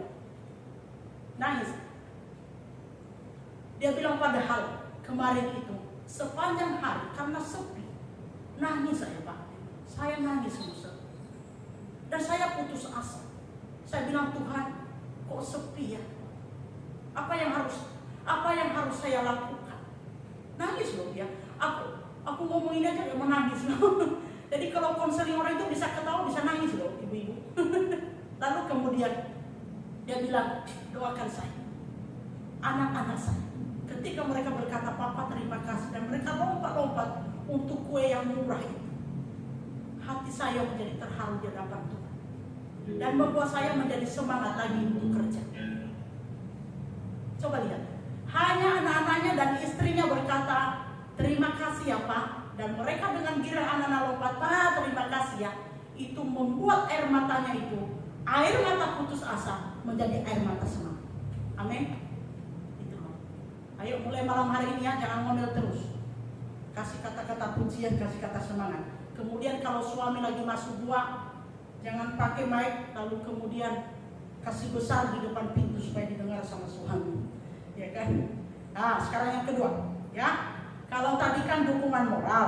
Nangis. Dia bilang padahal kemarin itu sepanjang hari karena sepi, nangis saya Pak, saya nangis Musa. Dan saya putus asa. Saya bilang, Tuhan, kok sepi ya? Apa yang harus saya lakukan? Nangis loh dia. Aku ngomongin aja dia menangis loh. Jadi kalau konseling orang itu bisa ketawa, bisa nangis loh ibu-ibu. Lalu kemudian dia bilang, doakan saya, anak-anak saya. Ketika mereka berkata, Papa terima kasih, dan mereka lompat-lompat untuk kue yang murah itu, hati saya menjadi terharu di hadapan Tuhan. Dan membuat saya menjadi semangat lagi untuk kerja. Coba lihat, hanya anak-anaknya dan istrinya berkata, terima kasih ya Pak. Dan mereka dengan girang anak-anak lompat, Pak terima kasih ya. Itu membuat air matanya itu, air mata putus asa menjadi air mata semangat. Amin. Itu. Ayo mulai malam hari ini ya, jangan ngomel terus. Kasih kata-kata pujian, kasih kata semangat. Kemudian kalau suami lagi masuk gua, jangan pakai mic, lalu kemudian kasih besar di depan pintu supaya didengar sama suami, ya kan? Nah, sekarang yang kedua, ya. Kalau tadi kan dukungan moral,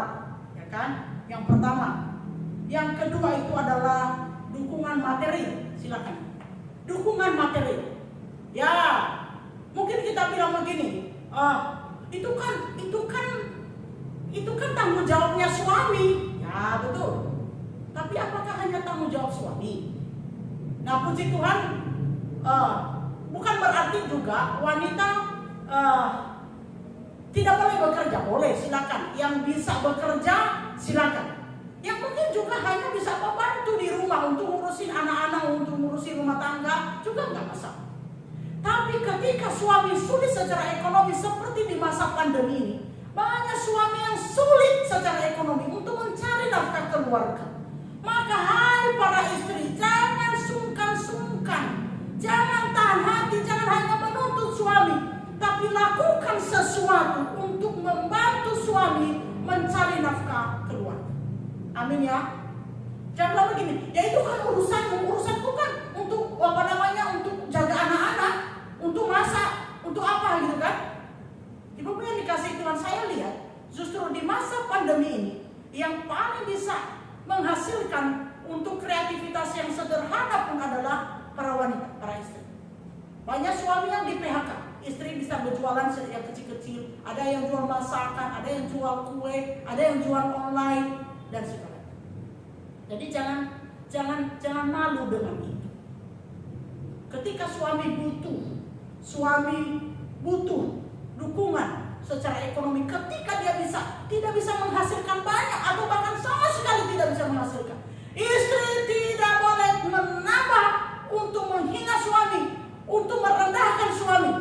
ya kan? Yang pertama. Yang kedua itu adalah dukungan materi. Silakan. Dukungan materi. Ya, mungkin kita bilang begini, itu kan tanggung jawabnya suami. Ya, betul. Tapi apakah hanya tanggung jawab suami? Nah puji Tuhan, bukan berarti juga wanita tidak boleh bekerja. Boleh, silakan. Yang bisa bekerja, silakan. Yang mungkin juga hanya bisa membantu di rumah untuk ngurusin anak-anak, untuk ngurusin rumah tangga, juga nggak masalah. Tapi ketika suami sulit secara ekonomi seperti di masa pandemi ini, banyak suami yang sulit secara ekonomi untuk mencari nafkah keluarga. Maka hai para istri, jangan sungkan-sungkan, jangan tahan hati, jangan hanya menuntut suami, tapi lakukan sesuatu untuk membantu suami mencari nafkah keluarga. Amin ya. Jangan bilang begini, ya itu kan urusanku kan untuk untuk jaga anak-anak, untuk masak, untuk apa gitu kan. Ibu yang dikasih Tuhan, saya lihat justru di masa pandemi ini yang paling bisa menghasilkan untuk kreativitas yang sederhana pun adalah para wanita, para istri. Banyak suami yang di PHK, istri bisa berjualan yang kecil-kecil, ada yang jual masakan, ada yang jual kue, ada yang jual online dan sebagainya. Jadi jangan malu dengan itu. Ketika suami butuh suami butuh dukungan secara ekonomi ketika dia tidak bisa menghasilkan banyak atau bahkan sama sekali tidak bisa menghasilkan. Istri tidak boleh menambah untuk menghina suami, untuk merendahkan suami.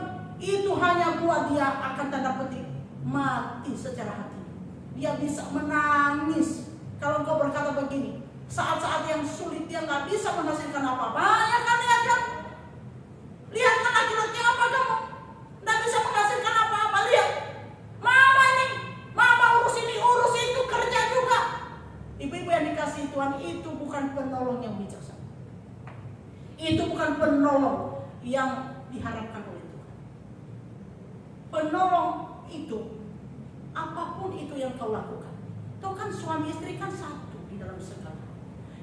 Itu hanya buat dia akan tanda petik mati secara hati. Dia bisa menangis kalau engkau berkata begini. Saat-saat yang sulit dia nggak bisa menghasilkan apa-apa. Ya kan, lihat kan? Lihat kan laki-laki apa kamu? Nggak bisa menghasilkan apa-apa. Lihat, mama ini, mama urus ini, urus itu, kerja juga. Ibu-ibu yang dikasihi Tuhan, itu bukan penolong yang bijaksana. Itu bukan penolong yang diharapkan oleh Tuhan. Penolong itu, apapun itu yang kau lakukan. Tuh kan suami istri kan satu di dalam segala.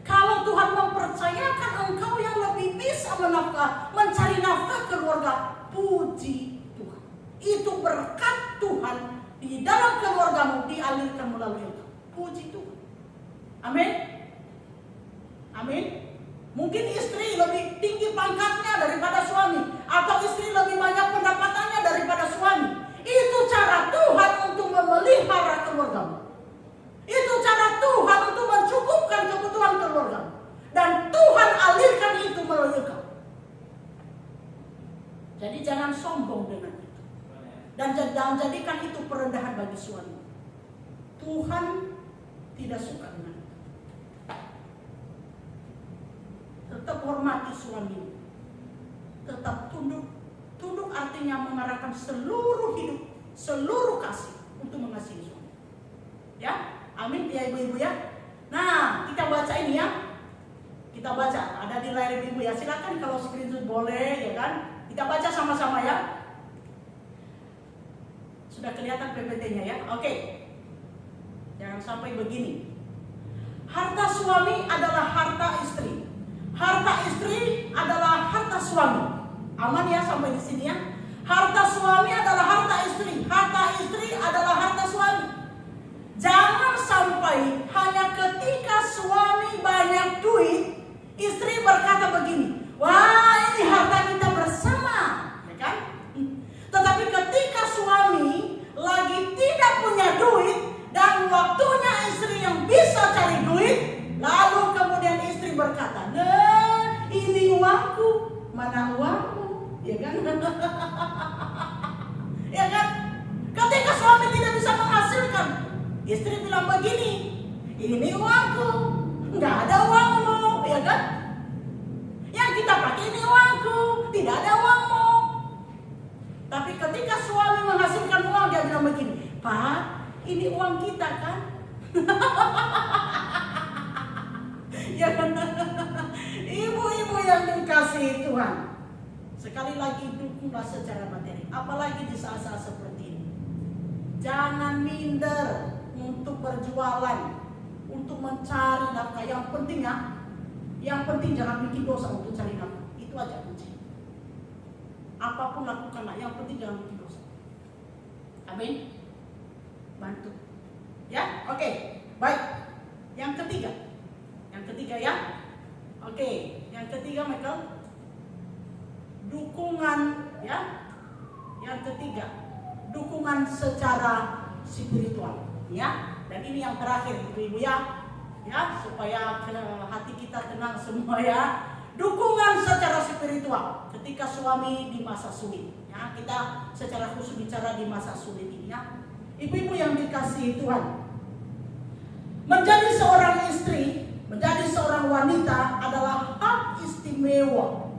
Kalau Tuhan mempercayakan engkau yang lebih bisa mencari nafkah keluarga, puji Tuhan. Itu berkat Tuhan di dalam keluargamu dialirkan melalui engkau. Puji Tuhan. Amin. Amin. Mungkin istri lebih tinggi pangkatnya daripada suami, atau istri lebih banyak pendapatannya daripada suami. Itu cara Tuhan untuk memelihara keluargamu. Itu cara Tuhan untuk mencukupkan kebutuhan keluargamu. Dan Tuhan alirkan itu melalui engkau. Jadi jangan sombong dengan itu. Dan jangan jadikan itu perendahan bagi suami. Tuhan tidak suka dengan itu. Tetap hormati suami. Tetap tunduk. Tunduk artinya mengarahkan seluruh hidup, seluruh kasih untuk mengasihi suami. Ya, amin ya ibu-ibu ya. Nah, kita baca ini ya. Kita baca, ada di layar ibu-ibu ya. Silakan kalau screenshot boleh ya kan. Kita baca sama-sama ya. Sudah kelihatan PPT-nya ya. Oke. Jangan sampai begini. Harta suami adalah harta istri. Harta istri adalah harta suami. Aman ya sampai di sini ya. Harta suami adalah harta istri. Harta istri adalah harta suami. Jangan sampai hanya ketika suami banyak duit, istri berkata begini, wah ini harta kita bersama, ya kan? Tetapi ketika suami lagi tidak punya duit dan waktunya istri yang bisa cari duit, lalu kemudian istri berkata, nah ini uangku, mana uangmu, ya kan? Ya kan? Ketika suami tidak bisa menghasilkan, istri bilang begini, ini uangku, nggak ada uangmu, ya kan? Yang kita pakai ini uangku, tidak ada uangmu. Tapi ketika suami menghasilkan uang, dia bilang begini, Pak, ini uang kita kan? Ya kan? Ibu-ibu yang dikasihi Tuhan, sekali lagi dukunglah secara materi, apalagi di saat-saat seperti ini. Jangan minder untuk berjualan, untuk mencari nafkah. Yang penting ya, yang penting jangan bikin dosa untuk cari nafkah. Itu aja kunci. Apapun lakukanlah, yang penting jangan bikin dosa. Amin. Bantu. Ya, oke. Baik. Yang ketiga ya. Oke, yang ketiga Michael. Dukungan ya. Yang ketiga, dukungan secara spiritual. Ya, dan ini yang terakhir ibu-ibu ya, supaya hati kita tenang semua ya. Dukungan secara spiritual ketika suami di masa sulit. Ya, kita secara khusus bicara di masa sulit ini ya. Ibu-ibu yang dikasihi Tuhan, menjadi seorang istri, menjadi seorang wanita adalah hak istimewa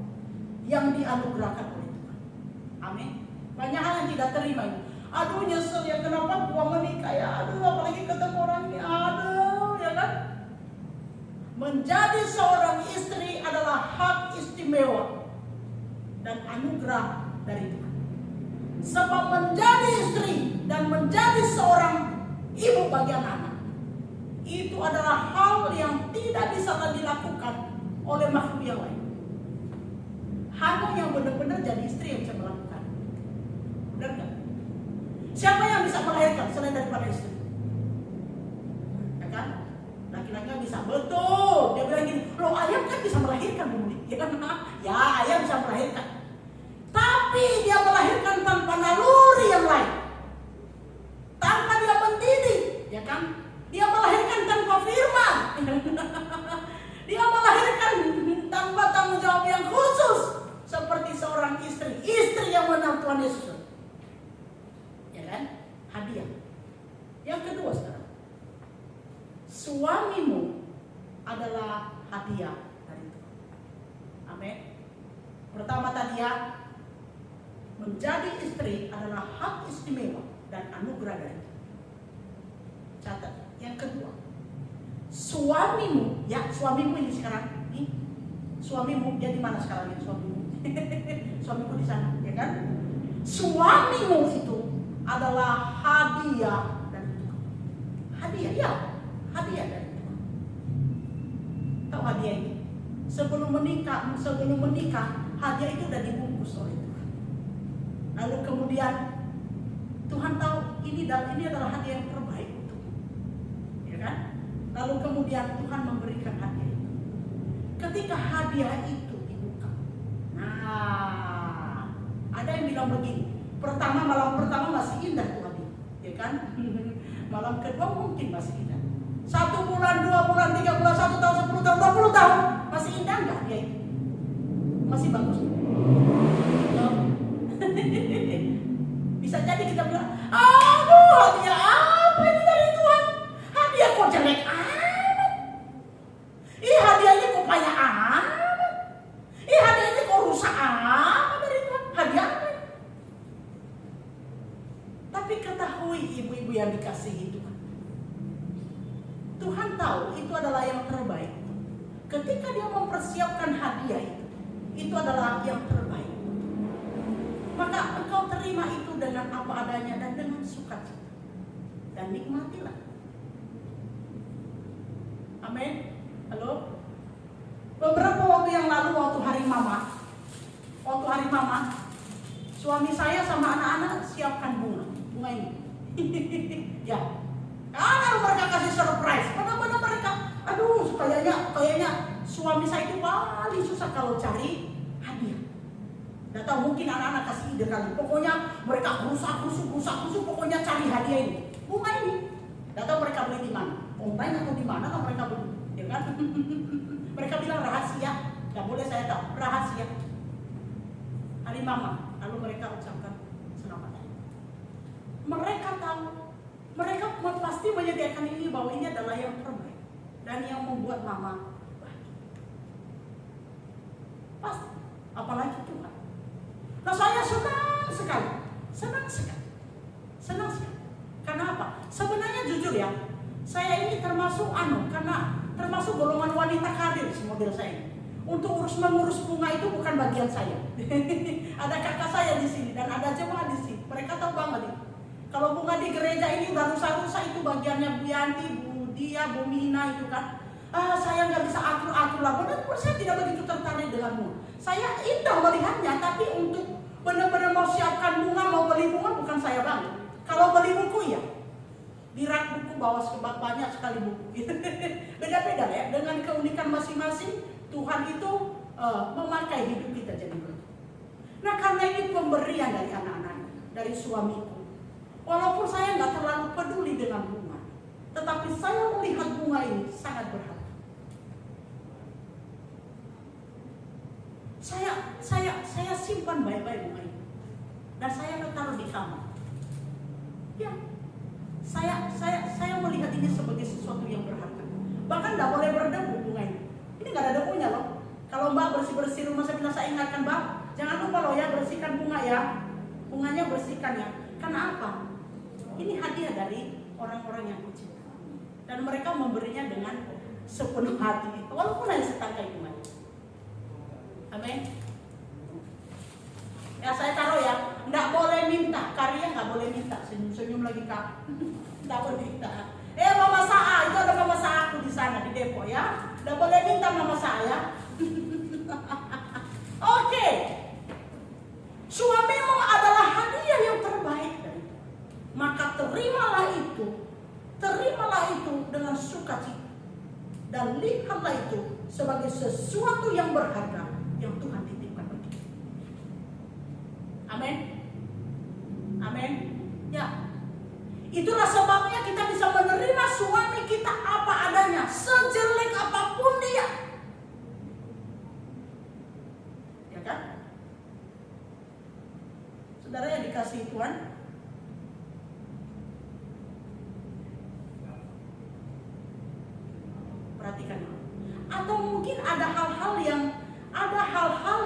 yang dianugerahkan oleh Tuhan. Amin. Banyak hal yang tidak terima ini. Aduh nyesel ya, kenapa gua menikah ya, aduh apalagi ketemu orang ini, aduh ya kan. Menjadi seorang istri adalah hak istimewa dan anugerah dari Tuhan. Sebab menjadi istri dan menjadi seorang ibu bagi anak-anak, itu adalah hal yang tidak bisa dilakukan oleh makhluk yang lain. Hanya yang benar-benar jadi istri yang bisa melakukan. Benar gak? Siapa yang bisa melahirkan selain daripada istri? Ya kan? Laki-laki bisa, betul. Dia bilang gini, loh ayam kan bisa melahirkan, Bu. Ya kan? Ya ayam bisa melahirkan. Tapi dia suamimu adalah hadiah dari Tuhan. Amin. Pertama tadi ya, menjadi istri adalah hak istimewa dan anugerah dari Tuhan. Catat. Yang kedua, suamimu, ya suamimu ini sekarang, nih, suamimu dia di mana sekarang ya suamimu? Suamimu di sana, ya kan? Suamimu itu adalah hadiah dari Tuhan. Hadiah, ya, hadiah dari Tuhan. Tahu hadiah ini? Sebelum menikah, hadiah itu udah dibungkus oleh Tuhan. Lalu kemudian Tuhan tahu ini adalah hadiah yang terbaik untukmu, ya kan? Lalu kemudian Tuhan memberikan hadiah itu. Ketika hadiah itu dibuka, nah, ada yang bilang begini, malam pertama masih indah tuh hadiah, ya kan? Malam kedua mungkin masih indah. 1 bulan, 2 bulan, 3 bulan, 1 tahun, 10 tahun, 20 tahun masih indah nggak dia itu? Masih bagus. Bisa jadi kita bilang, aduh hadiah apa ini dari Tuhan? Hadiah kok jelek amat? Ih hadiahnya kok payah amat? Ih hadiahnya kok rusak amat dari Tuhan? Hadiah apa? Tapi ketahui ibu-ibu yang dikasihi Tuhan, Tuhan tahu itu adalah yang terbaik. Ketika dia mempersiapkan hadiah itu adalah yang terbaik. Maka engkau terima itu dengan apa adanya dan dengan sukacita. Dan nikmatilah. Amin. Halo. Beberapa waktu yang lalu waktu hari mama, suami saya sama anak-anak siapkan bunga ini. Ya. Kalau mereka kasih surprise, benar-benar mereka, aduh, kayaknya suami saya itu paling susah kalau cari hadiah. Nggak tahu, mungkin anak-anak kasih ide kali. Pokoknya mereka rusuk, pokoknya cari hadiah ini. Bunga ini. Nggak tahu mereka beli di mana. Online atau di mana kalau mereka beli, ya kan? Mereka bilang rahasia. Nggak boleh saya tahu, rahasia. Hari mama, lalu mereka ucapkan selamat. Mereka tahu, mereka pasti menyediakan ini bahwa ini adalah yang terbaik dan yang membuat mama bahagia. Pasti, apalagi Tuhan. Nah saya senang sekali. Karena apa? Sebenarnya jujur ya, saya ini termasuk golongan wanita karir model saya. Untuk mengurus bunga itu bukan bagian saya. Ada kakak saya di sini dan ada jemaat di sini. Mereka tahu banget ini. Kalau bunga di gereja ini udah rusak-rusak itu bagiannya Bu Yanti, Bu Dia, Bu Mina itu kan. Saya nggak bisa atur-atur lah. Benar-benar saya tidak begitu tertarik dengan bunga. Saya indah melihatnya, tapi untuk benar-benar mau siapkan bunga, mau beli bunga bukan saya banget. Kalau beli buku ya, di rak buku bawa banyak sekali buku. Beda-beda ya, dengan keunikan masing-masing. Tuhan itu memakai hidup kita jadi berkat. Nah karena ini pemberian dari anak-anak, dari suamiku. Walaupun saya nggak terlalu peduli dengan bunga, tetapi saya melihat bunga ini sangat berharga. Saya simpan baik-baik bunga ini dan saya taruh di kamar. Ya, saya melihat ini sebagai sesuatu yang berharga. Bahkan nggak boleh berdebu bunga ini. Ini nggak ada debunya loh. Kalau Mbak bersih rumah, saya ingatkan Mbak, jangan lupa loh ya bersihkan bunga ya. Bunganya bersihkan ya. Karena apa? Ini hadiah dari orang-orang yang kucinta. Dan mereka memberinya dengan sepenuh hati. Walaupun hanya setangkai bunga. Amin. Ya saya taruh ya, nggak boleh minta, karya nggak boleh minta, senyum-senyum lagi Kak, nggak boleh minta. Mama Saa, itu ada Mama Saa aku di sana di Depok ya, nggak boleh minta Mama saya. Oke, suamimu adalah hadiah yang terbaik dari Tuhan. Maka terimalah itu dengan sukacita dan lihatlah itu sebagai sesuatu yang berharga yang Tuhan titipkan bagi kita. Amin. Amin. Ya. Itulah sebabnya kita bisa menerima suami kita apa adanya, sejelek apapun dia. Ya kan? Saudara yang dikasihi Tuhan, Perhatikan. Atau mungkin ada hal-hal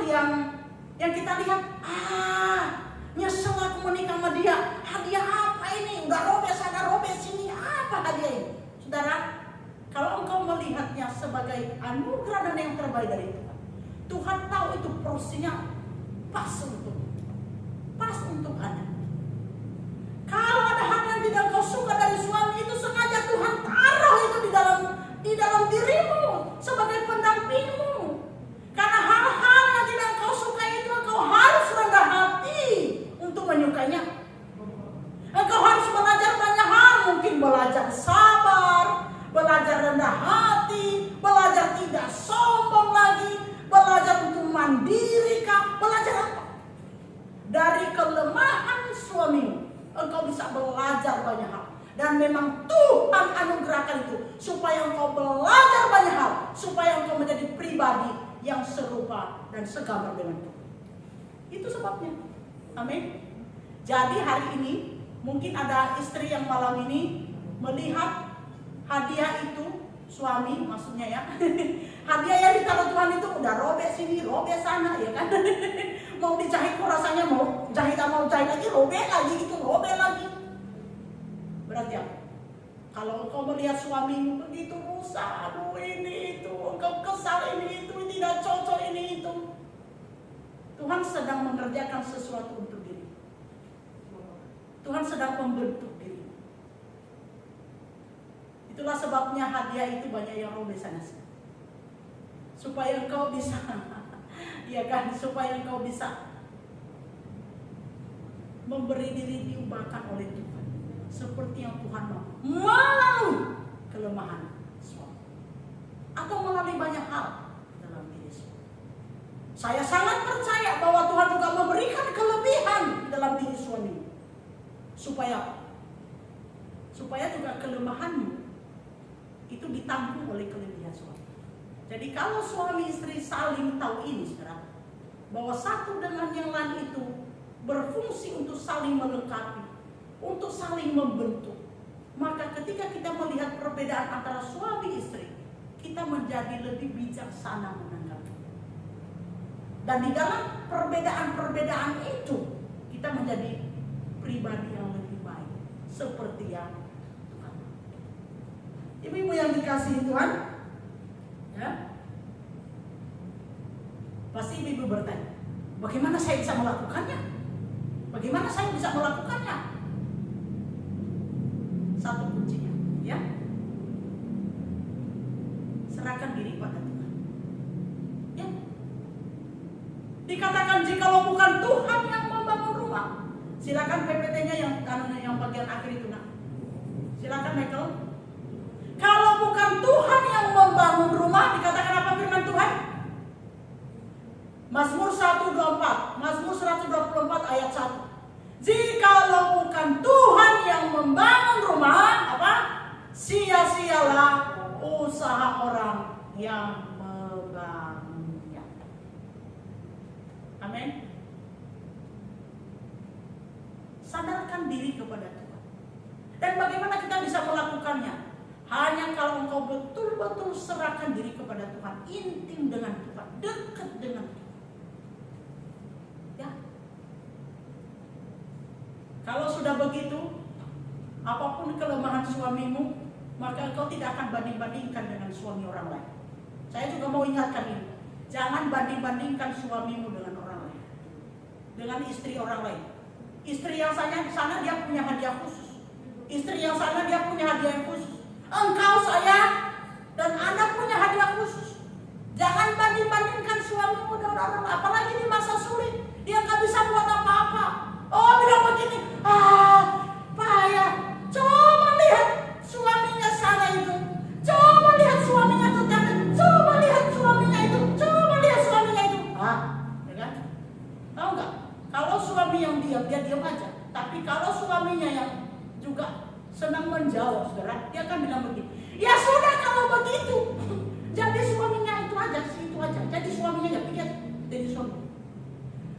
yang kita lihat, nyesel aku menikah sama dia. Hadiah apa ini? Udah robek sana, robek sini. Apa hadiah ini? Saudara, kalau engkau melihatnya sebagai anugerah dan yang terbaik dari Tuhan, Tuhan tahu itu porsinya pas untuk Anda. Kalau ada hal yang tidak kau suka dari suami, itu sengaja Tuhan taruh itu di dalam dirimu sebagai pendampingmu. Karena hal-hal yang tidak kau suka itu engkau harus rendah hati untuk menyukainya. Engkau harus belajar banyak hal, mungkin belajar sabar, belajar rendah hati, belajar tidak sombong lagi, belajar untuk mandiri, belajar apa? Dari kelemahan suamimu, engkau bisa belajar banyak hal. Dan memang Tuhan anugerahkan itu supaya engkau belajar banyak hal, supaya engkau menjadi pribadi yang serupa dan segambar dengan Tuhan. Itu sebabnya. Amin. Jadi hari ini mungkin ada istri yang malam ini melihat hadiah itu, suami maksudnya ya. Hadiah yang ditaruh Tuhan itu udah robek sini, robek sana, ya kan. Mau dijahit kok rasanya mau jahit lagi, robek lagi gitu, robek lagi. Berarti apa? Kalau engkau melihat suamimu begitu rusak, aduh ini itu, engkau kesal ini itu, tidak cocok ini itu. Tuhan sedang mengerjakan sesuatu untuk diri. Tuhan sedang membentuk diri. Itulah sebabnya hadiah itu banyak yang robek sana sini. Supaya engkau bisa, ya kan, supaya engkau bisa memberi diri diubahkan oleh Tuhan. Seperti yang Tuhan mau, melalui kelemahan suami atau melalui banyak hal dalam diri suami. Saya sangat percaya bahwa Tuhan juga memberikan kelebihan dalam diri suami, supaya juga kelemahanmu itu ditampung oleh kelebihan suami. Jadi kalau suami istri saling tahu ini sekarang, bahwa satu dengan yang lain itu berfungsi untuk saling melengkapi, untuk saling membentuk, maka ketika kita melihat perbedaan antara suami istri, kita menjadi lebih bijaksana menanggapi. Dan di dalam perbedaan-perbedaan itu, kita menjadi pribadi yang lebih baik, seperti yang Tuhan. Ibu-ibu yang dikasihi Tuhan, ya, pasti ibu bertanya, bagaimana saya bisa melakukannya? Bagaimana saya bisa melakukannya? Satu kuncinya, ya, serahkan diri pada Tuhan. Ya, dikatakan jikalau bukan Tuhan yang membangun rumah, silakan PPT-nya yang bagian akhir itu, nak. Silakan Michael. Kalau bukan Tuhan yang membangun rumah, dikatakan apa firman Tuhan? Mazmur 124, Mazmur 124 ayat 1. Jikalau bukan Tuhan yang membangun rumah, apa? Sia-sialah usaha orang yang membangunnya. Amin. Sadarkan diri kepada Tuhan. Dan bagaimana kita bisa melakukannya? Hanya kalau engkau betul-betul serahkan diri kepada Tuhan, intim dengan Tuhan, dekat dengan Tuhan. Ya. Kalau sudah begitu, apapun kelemahan suamimu, maka engkau tidak akan banding-bandingkan dengan suami orang lain. Saya juga mau ingatkan ini, jangan banding-bandingkan suamimu dengan orang lain, dengan istri orang lain. Istri yang sana dia punya hadiah khusus, istri yang sana dia punya hadiah khusus. Engkau, saya, dan Anda punya hadiah khusus. Jangan banding-bandingkan suamimu dengan orang lain, apalagi di masa sulit. Dia nggak bisa buat apa-apa. Oh, bilang begini, payah. Coba lihat suaminya sana itu. Coba lihat suaminya tetangga. Coba lihat suaminya itu. Coba lihat suaminya itu. Ya kan? Tahu nggak? Kalau suami yang diam, dia diam aja. Tapi kalau suaminya yang juga senang menjawab, saudara, dia akan bilang begini. Ya sudah kalau begitu, jadi suaminya itu aja, itu aja. Jadi suaminya ya pikir jadi suami.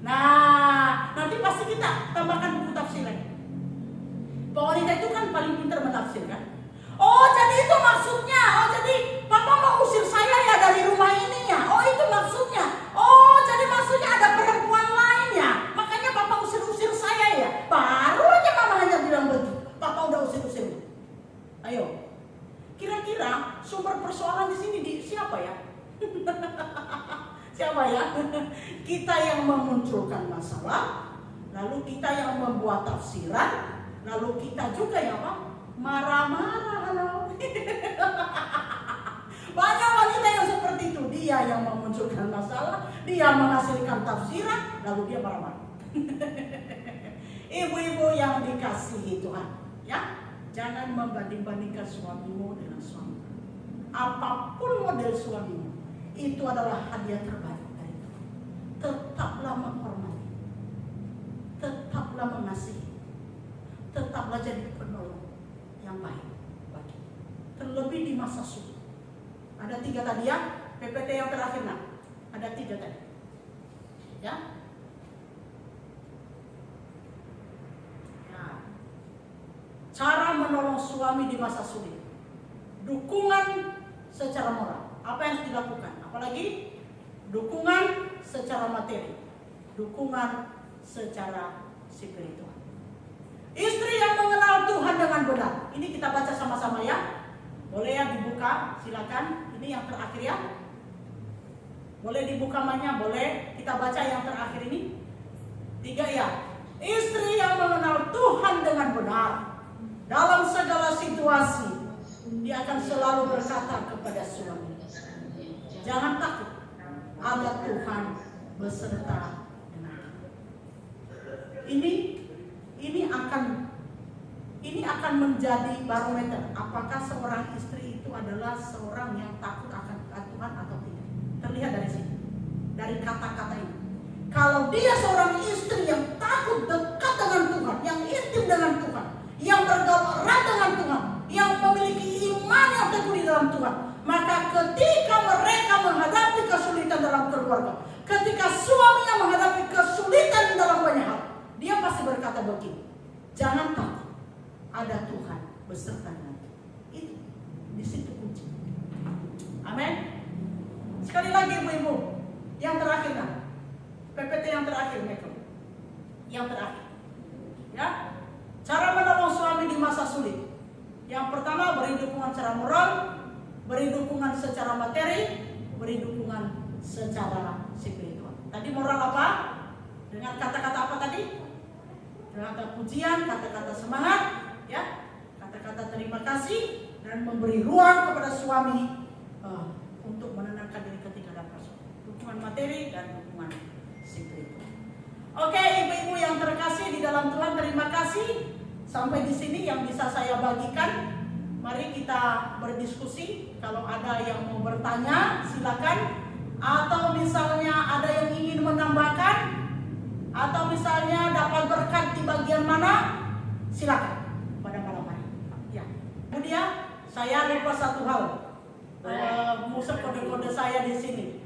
Nah, nanti pasti kita tambahkan buku tafsir lagi. Wanita itu kan paling pintar menafsir kan. Oh, jadi itu maksudnya. Oh, jadi papa mau Kita yang memunculkan masalah, lalu kita yang membuat tafsiran, lalu kita juga yang apa? Marah-marah. Halo. Banyak wanita yang seperti itu. Dia yang memunculkan masalah, dia menghasilkan tafsiran, lalu dia marah-marah. Ibu-ibu yang dikasihi Tuhan, ya, jangan membanding-bandingkan suamimu dengan suami. Apapun model suamimu, itu adalah hadiah terbaik dari Tuhan. Tetaplah menghormati, tetaplah mengasihi, tetaplah jadi penolong yang baik bagi. Terlebih di masa sulit. Ada 3 tadi ya, PPT yang terakhir nah. Ada 3 tadi. Ya. Cara menolong suami di masa sulit. Dukungan secara moral. Apa yang harus dilakukan? Apalagi dukungan secara materi. Dukungan secara spiritual. Istri yang mengenal Tuhan dengan benar. Ini kita baca sama-sama ya. Boleh ya dibuka, silakan. Ini yang terakhir ya. Boleh dibuka mainnya, boleh. Kita baca yang terakhir ini. 3 ya. Istri yang mengenal Tuhan dengan benar. Dalam segala situasi, dia akan selalu berkata kepada suami, jangan takut, ada Tuhan beserta dengan ini akan menjadi barometer apakah seorang istri itu adalah seorang yang takut akan Tuhan atau tidak. Terlihat dari sini, dari kata-kata ini. Kalau dia seorang istri yang takut dekat dengan Tuhan, yang intim dengan Tuhan, yang bergaul erat dengan Tuhan, yang memiliki iman yang teguh di dalam Tuhan, maka ketika mereka menghadapi kesulitan dalam keluarga, ketika suaminya menghadapi kesulitan dalam banyak hal, dia pasti berkata begini, jangan takut, ada Tuhan beserta dengan kita. Itu di situ kunci. Amin. Sekali lagi ibu-ibu, yang terakhir kan, PPT yang terakhir Michael, yang terakhir, ya. Cara menolong suami di masa sulit. Yang pertama, beri dukungan secara moral, beri dukungan secara materi, beri dukungan secara spiritual. Tadi moral apa? Dengan kata-kata apa tadi? Dengan kata pujian, kata-kata semangat, ya, kata-kata terima kasih, dan memberi ruang kepada suami untuk menenangkan diri ketika ada masalah. Dukungan materi dan dukungan spiritual. Oke, ibu-ibu yang terkasih di dalam Tuhan, terima kasih. Sampai di sini yang bisa saya bagikan. Mari kita berdiskusi. Kalau ada yang mau bertanya, silakan. Atau misalnya ada yang ingin menambahkan, atau misalnya dapat berkat di bagian mana, silakan pada malam hari. Ya. Kemudian saya lupa satu hal. Musa kode-kode saya di sini.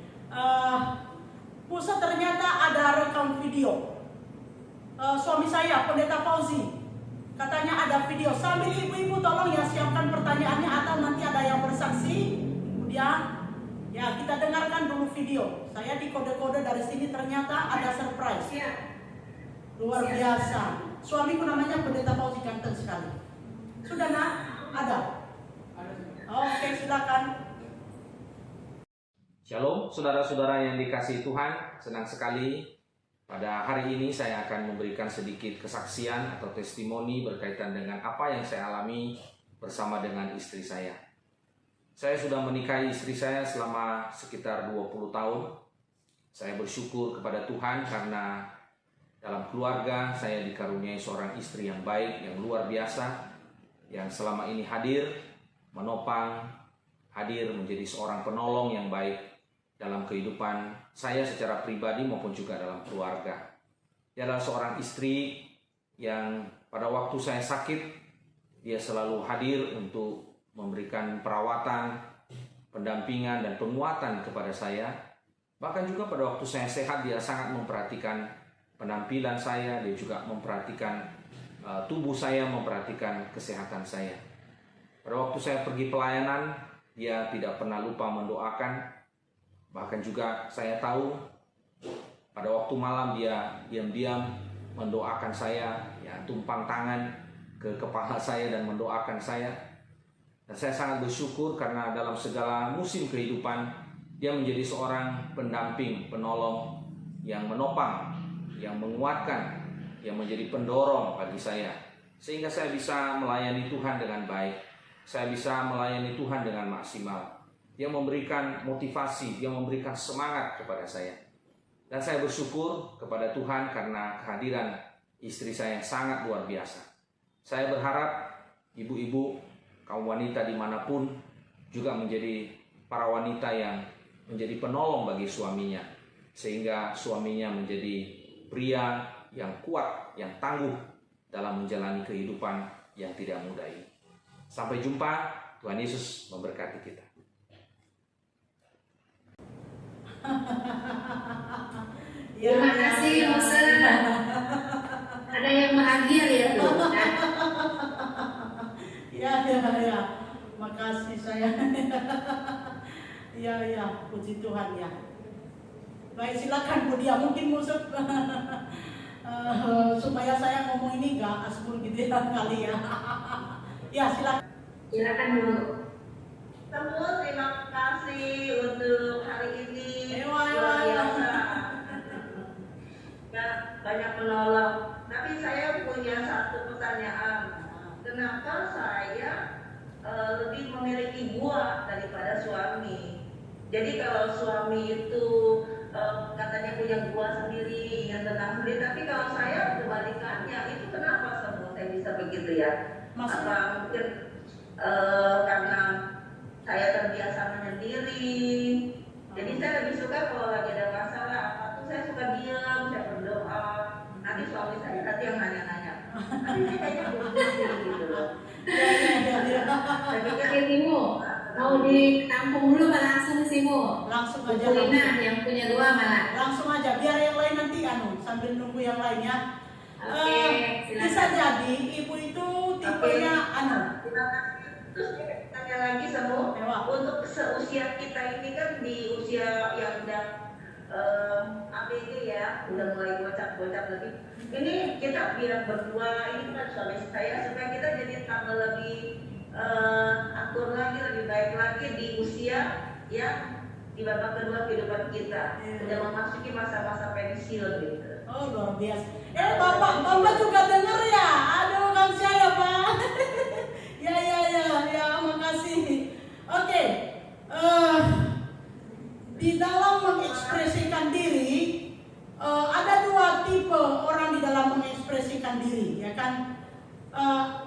Musa ternyata ada rekam video. Suami saya, Pendeta Fauzi, katanya ada video. Sambil ibu-ibu tolong ya siapkan pertanyaannya atau nanti ada yang bersaksi. Kemudian ya kita dengarkan dulu video. Saya di kode-kode dari sini ternyata ada surprise. Luar biasa. Suamiku namanya Pendeta Fauzi, ganteng sekali. Sudah nak? Ada? Oke, silakan. Shalom saudara-saudara yang dikasihi Tuhan. Senang sekali pada hari ini saya akan memberikan sedikit kesaksian atau testimoni berkaitan dengan apa yang saya alami bersama dengan istri saya. Saya sudah menikahi istri saya selama sekitar 20 tahun. Saya bersyukur kepada Tuhan karena dalam keluarga saya dikaruniai seorang istri yang baik, yang luar biasa, yang selama ini hadir, menopang, hadir menjadi seorang penolong yang baik dalam kehidupan saya secara pribadi maupun juga dalam keluarga. Dia adalah seorang istri yang pada waktu saya sakit, dia selalu hadir untuk memberikan perawatan, pendampingan, dan penguatan kepada saya. Bahkan juga pada waktu saya sehat, dia sangat memperhatikan penampilan saya, dia juga memperhatikan tubuh saya, memperhatikan kesehatan saya. Pada waktu saya pergi pelayanan, dia tidak pernah lupa mendoakan. Bahkan juga saya tahu pada waktu malam dia diam-diam mendoakan saya, ya, tumpang tangan ke kepala saya dan mendoakan saya. Dan saya sangat bersyukur karena dalam segala musim kehidupan dia menjadi seorang pendamping, penolong yang menopang, yang menguatkan, yang menjadi pendorong bagi saya, sehingga saya bisa melayani Tuhan dengan baik, saya bisa melayani Tuhan dengan maksimal. Dia memberikan motivasi, dia memberikan semangat kepada saya. Dan saya bersyukur kepada Tuhan karena kehadiran istri saya yang sangat luar biasa. Saya berharap ibu-ibu, kaum wanita dimanapun juga menjadi para wanita yang menjadi penolong bagi suaminya, sehingga suaminya menjadi pria yang kuat, yang tangguh dalam menjalani kehidupan yang tidak mudah ini. Sampai jumpa, Tuhan Yesus memberkati kita. Terima kasih, Moser. Ada yang bahagia ya tuh. Ya. Makasih saya. Ya, puji Tuhan ya. Baik, silakan Bu Dia, mungkin Moser supaya saya ngomong ini gak asbun gitu ya kali ya. Ya, silakan. Silakan dulu. Terima kasih untuk hari ini. Luar biasa. Ya, banyak menolong. Tapi saya punya satu pertanyaan. Kenapa saya lebih memiliki buah daripada suami? Jadi kalau suami itu katanya punya buah sendiri, yang tenang sendiri. Tapi kalau saya kebalikannya, itu kenapa saya bisa begitu ya? Apa mungkin karena saya terbiasa menyendiri. Jadi saya lebih suka kalau lagi ada masalah apa tuh saya suka diam, saya berdoa. Nanti suami saya nanti yang nanya-nanya. Nanti saya kayaknya berpikir gitu loh. Saya pikir Ibu mau ditampung dulu apa langsung sih Bu? Langsung aja. Lina yang punya dua malah. Langsung aja, biar yang lain nanti sambil nunggu yang lainnya. Oke, silakan. Bisa jadi ibu itu tipenya Terima kasih. Terus tanya lagi sama untuk seusia kita ini kan di usia yang udah ABG ya, udah mulai bocah-bocah lebih. Ini kita biar berdua ini kan suami saya supaya kita jadi tambah lebih akur lagi, lebih baik lagi di usia yang di babak kedua kehidupan kita. Udah memasuki masa-masa pensiun gitu. Oh, luar biasa. Bapak juga denger ya. Aduh, kan saya Pak. Ya, makasih. Oke. Di dalam mengekspresikan diri, ada dua tipe orang di dalam mengekspresikan diri, ya kan?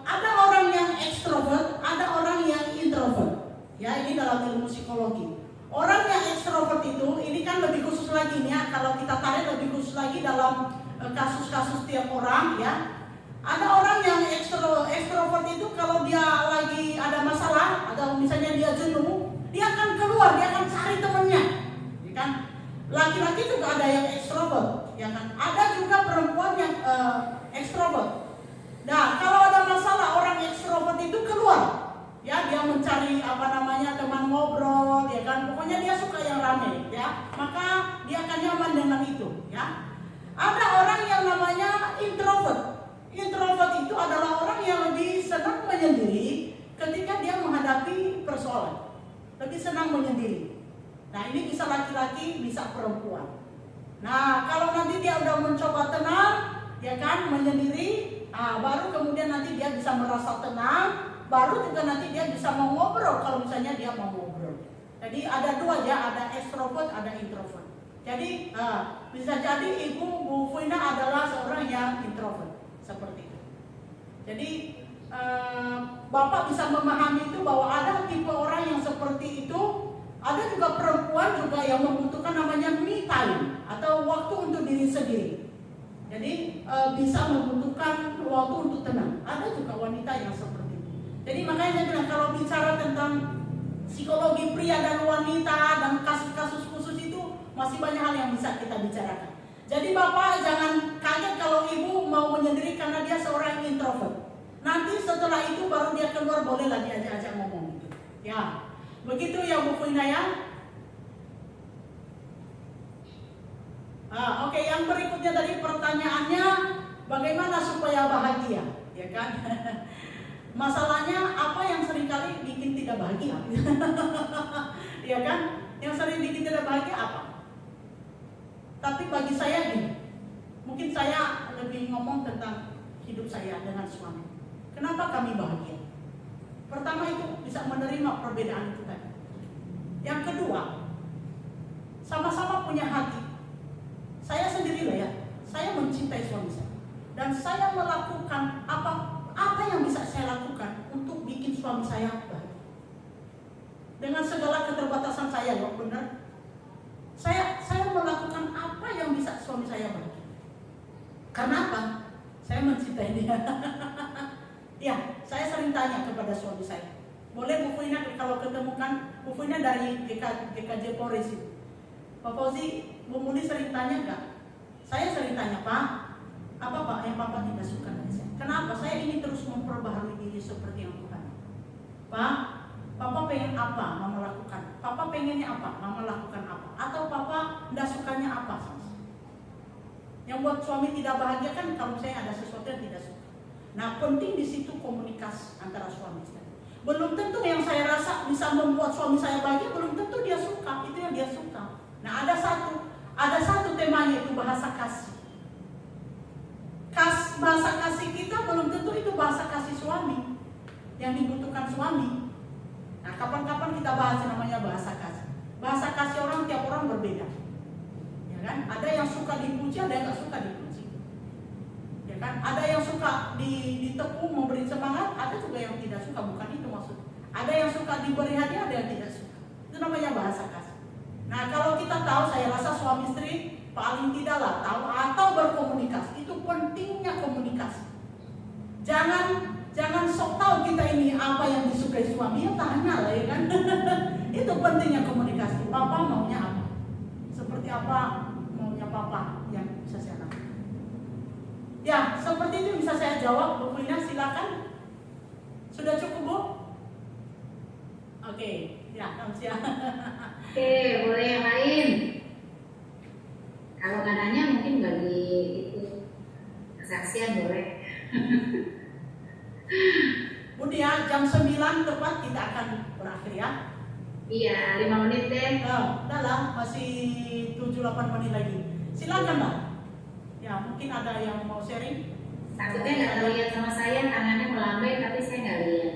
Ada orang yang ekstrovert, ada orang yang introvert. Ya, ini dalam ilmu psikologi. Orang yang ekstrovert itu, ini kan lebih khusus lagi nih ya, kalau kita tarik lebih khusus lagi dalam kasus-kasus tiap orang ya. Ada orang yang ekstrovert itu kalau dia lagi ada masalah atau misalnya dia jenuh, dia akan keluar, dia akan cari temannya, ya kan? Laki-laki juga ada yang ekstrovert, ya kan? Ada juga perempuan yang ekstrovert. Nah, kalau ada masalah orang ekstrovert itu keluar, ya dia mencari teman ngobrol, ya kan? Pokoknya dia suka yang ramai, ya. Maka dia akan nyaman dengan itu, ya. Ada orang yang namanya introvert. Introvert itu adalah orang yang lebih senang menyendiri ketika dia menghadapi persoalan. Lebih senang menyendiri. Nah, ini bisa laki-laki, bisa perempuan. Nah, kalau nanti dia udah mencoba tenang, ya kan, menyendiri, baru kemudian nanti dia bisa merasa tenang, baru juga nanti dia bisa mau ngobrol kalau misalnya dia mau ngobrol. Jadi ada dua ya, ada ekstrovert, ada introvert. Jadi bisa jadi ibu Bu Fuina adalah seorang yang introvert. Seperti itu. Jadi Bapak bisa memahami itu bahwa ada tipe orang yang seperti itu. Ada juga perempuan juga yang membutuhkan namanya me time atau waktu untuk diri sendiri. Jadi bisa membutuhkan waktu untuk tenang. Ada juga wanita yang seperti itu. Jadi makanya saya bilang kalau bicara tentang psikologi pria dan wanita dan kasus-kasus khusus itu masih banyak hal yang bisa kita bicarakan. Jadi Bapak jangan kaget kalau ibu mau menyendiri karena dia seorang introvert. Nanti setelah itu baru dia keluar, bolehlah diajak-ajak ngomong gitu. Ya, begitu ya Bu Fuina ya. Oke, yang berikutnya tadi pertanyaannya bagaimana supaya bahagia, ya kan? Masalahnya apa yang seringkali bikin tidak bahagia? Ya kan? Yang sering bikin tidak bahagia apa? Tapi bagi saya gini, mungkin saya lebih ngomong tentang hidup saya dengan suami. Kenapa kami bahagia? Pertama itu bisa menerima perbedaan itu tadi. Yang kedua, sama-sama punya hati. Saya sendiri lah ya, saya mencintai suami saya. Dan saya melakukan apa yang bisa saya lakukan untuk bikin suami saya bahagia. Dengan segala keterbatasan saya, loh, benar. Saya melakukan apa yang bisa suami saya bahagia. Karena apa? Saya mencintai dia. Ya, saya sering tanya kepada suami saya. Boleh buku ini kalau ketemukan, buku ini dari GKJ Polres. Pak Fauzi, Bu Muli sering tanya enggak? Saya sering tanya, Pak, apa Pak yang Bapak tidak suka dari saya? Kenapa? Saya ingin terus memperbaharui diri seperti yang Tuhan. Pak, Papa pengen apa, Mama lakukan. Papa pengennya apa, Mama lakukan apa. Atau Papa tidak sukanya apa. Yang buat suami tidak bahagia kan kalau saya ada sesuatu yang tidak suka. Nah, penting di situ komunikasi antara suami istri. Belum tentu yang saya rasa bisa membuat suami saya bahagia, belum tentu dia suka. Itu yang dia suka. Nah, ada satu temanya itu bahasa kasih. Bahasa kasih kita belum tentu itu bahasa kasih suami yang dibutuhkan suami. Nah, kapan-kapan kita bahas yang namanya bahasa kasih. Bahasa kasih orang, tiap orang berbeda. Ya kan? Ada yang suka dipuji, ada yang nggak suka dipuji. Ya kan? Ada yang suka ditepung, memberi semangat, ada juga yang tidak suka, bukan itu maksud. Ada yang suka diberi hadiah, ada yang tidak suka. Itu namanya bahasa kasih. Nah, kalau kita tahu, saya rasa suami istri paling tidaklah tahu atau berkomunikasi. Itu pentingnya komunikasi. Jangan sok tahu kita ini apa yang disukai suami, ya tanya lah ya kan. Itu pentingnya komunikasi. Papa maunya apa? Seperti apa maunya Papa yang bisa saya lakukan. Ya, seperti itu bisa saya jawab. Bukunya silakan. Sudah cukup, Bu? Oke, ya, siap. Oke, boleh yang lain. Kalau nggak nanya mungkin bagi itu kesaksian boleh. Bun ya, jam 9 tepat kita akan berakhir ya. Iya, 5 menit deh. Udah lah, masih 7-8 menit lagi. Silakan Mbak. Ya, mungkin ada yang mau sharing. Takutnya nggak lihat sama saya, tangannya melambai tapi saya nggak lihat.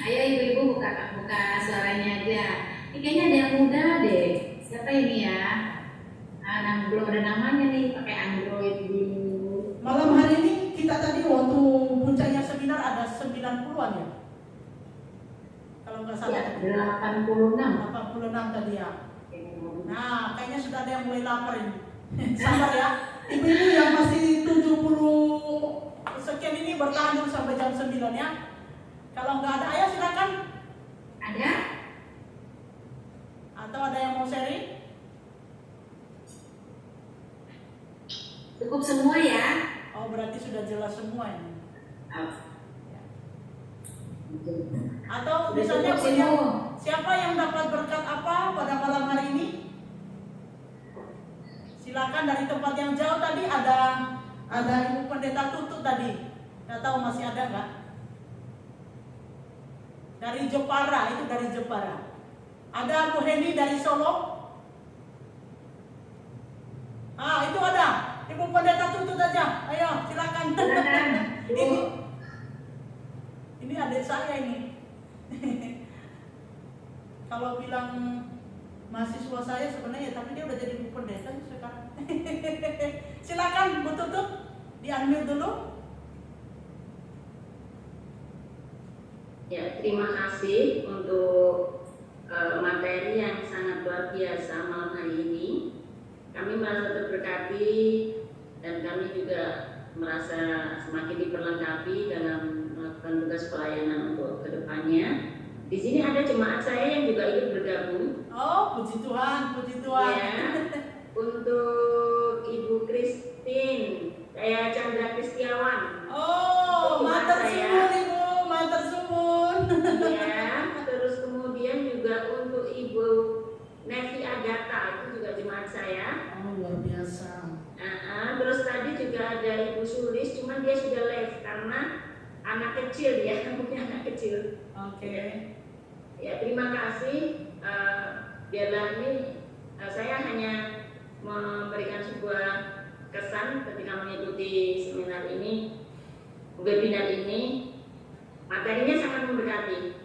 Ayo ibu-ibu buka suaranya aja. Ini kayaknya ada yang muda deh. Siapa ini ya? Belum ada namanya nih, pakai Android dulu. Malam hari ini kita tadi waktu puncaknya seminar ada 90-an ya. Kalau nggak salah. Ya, 86. 86 tadi ya. Nah, kayaknya sudah ada yang mulai lapar ini. Sabar ya. Ibu-ibu yang masih 70 sekian ini bertahan dulu sampai jam 9 ya. Kalau nggak ada, ayo silakan. Ada? Atau ada yang mau sharing? Cukup semua ya? Oh, berarti sudah jelas semua ini. Atau misalnya punya siapa yang dapat berkat apa pada malam hari ini? Silakan. Dari tempat yang jauh tadi ada Ibu Pendeta Tutut tadi. Nggak tahu masih ada nggak? Dari Jepara, itu dari Jepara. Ada Bu Heni dari Solo. Itu ada. Ibu Pendeta Tutut aja. Ayo, silakan. Ini adik saya ini. Kalau bilang mahasiswa saya sebenarnya, tapi dia udah jadi Bu Pendeta sekarang. Silakan Bu Tutut, di-unmute dulu. Ya, terima kasih untuk materi yang sangat luar biasa malam hari ini. Kami merasa terberkati dan kami juga merasa semakin diperlengkapi dalam melakukan tugas pelayanan untuk kedepannya. Di sini ada jemaat saya yang juga ikut bergabung. Oh, puji Tuhan, puji Tuhan. Ya, untuk Ibu Christine, saya Chandra Kristiawan. Oh, matur suwun Ibu, matur suwun. Ya, terus kemudian juga untuk Ibu Nevi Agatha, itu juga jemaat saya. Oh, luar biasa. Terus tadi juga ada Ibu Sulis, cuman dia sudah live karena anak kecil ya, punya anak kecil. Oke. Ya, terima kasih. Biarlah ini saya hanya memberikan sebuah kesan ketika mengikuti seminar ini, webinar ini. Materinya sangat memberkati.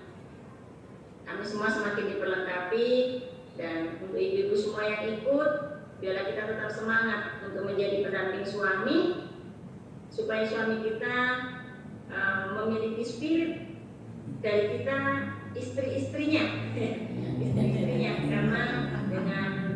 Kami semua semakin diperlengkapi, dan untuk ibu-ibu semua yang ikut, biarlah kita tetap semangat untuk menjadi pendamping suami, supaya suami kita memiliki spirit dari kita istri-istrinya, karena dengan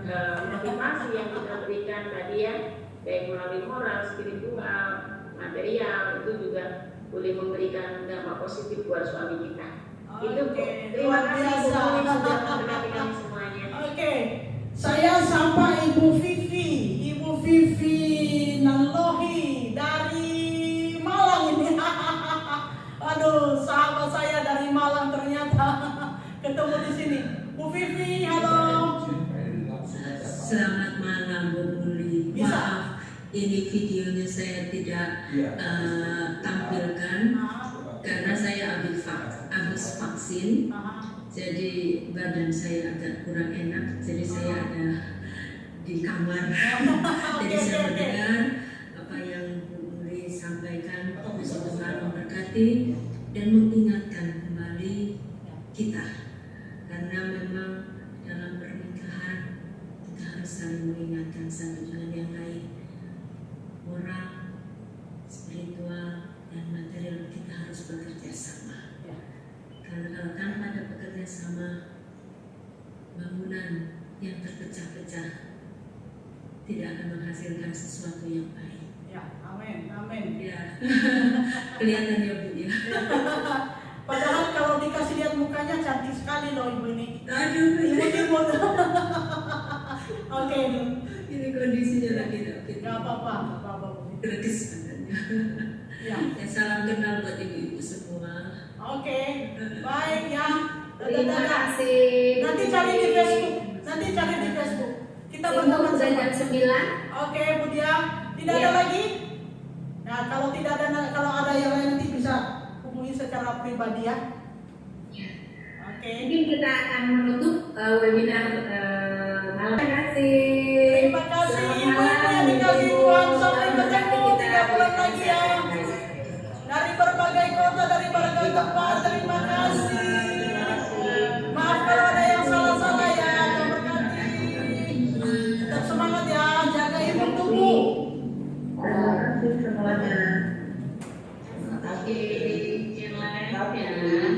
motivasi yang kita berikan tadi ya, baik melalui moral, spiritual, material, itu juga boleh memberikan dampak positif buat suami kita. Itu terima kasih sudah memberkati kami semuanya. Oke, saya sapa Ibu Vivi Nalohi dari Malang ini. Aduh, sahabat saya dari Malang ternyata ketemu di sini. Bu Vivi, halo. Selamat malam Bu Muli. Maaf, ini videonya saya tidak tampilkan karena saya habis vaksin. Jadi badan saya agak kurang enak. Jadi saya ada di kamar. Jadi saya mendengar apa yang Bu Muli sampaikan. Puji Tuhan memberkati dan mengingatkan kembali kita, karena memang dalam pernikahan kita harus saling mengingatkan satu dengan yang lain. Moral, spiritual, dan material kita harus bekerja sama. Karena kalau tanpa ada bekerja sama, bangunan yang terpecah-pecah tidak akan menghasilkan sesuatu yang baik. Ya, amin, amin. Ya, kelihatan ya Bu ya. Padahal kalau dikasih lihat mukanya cantik sekali loh Ibu ini. Aduh, Imut-imut. Oke, ini kondisinya lagi tidak nggak apa-apa, nggak apa-apa. kritis badannya. Ya. Ya, salam kenal buat ibu-ibu semua. Oke, baik ya. Terima Dadah. kasih. Nanti cari di Facebook. Kita berteman Sudah sama. jam 9. Oke, Bu Dia. Tidak ada Iya. lagi? Nah, kalau ada yang lain nanti bisa hubungi secara pribadi ya. Ya. Oke. Mungkin kita akan menutup webinar malam. Terima kasih. Terima kasih ibu-ibu yang dikasih Tuhan. Sampai ketemu 3 bulan lagi ya. Dari berbagai kota, dari berbagai tempat. Terima kasih. Maaf kalau ada yang salah-salah ya. Tuhan berkati. Tetap semangat ya. Jaga imun tubuh. Terima kasih semuanya. Oke, yang lain ya.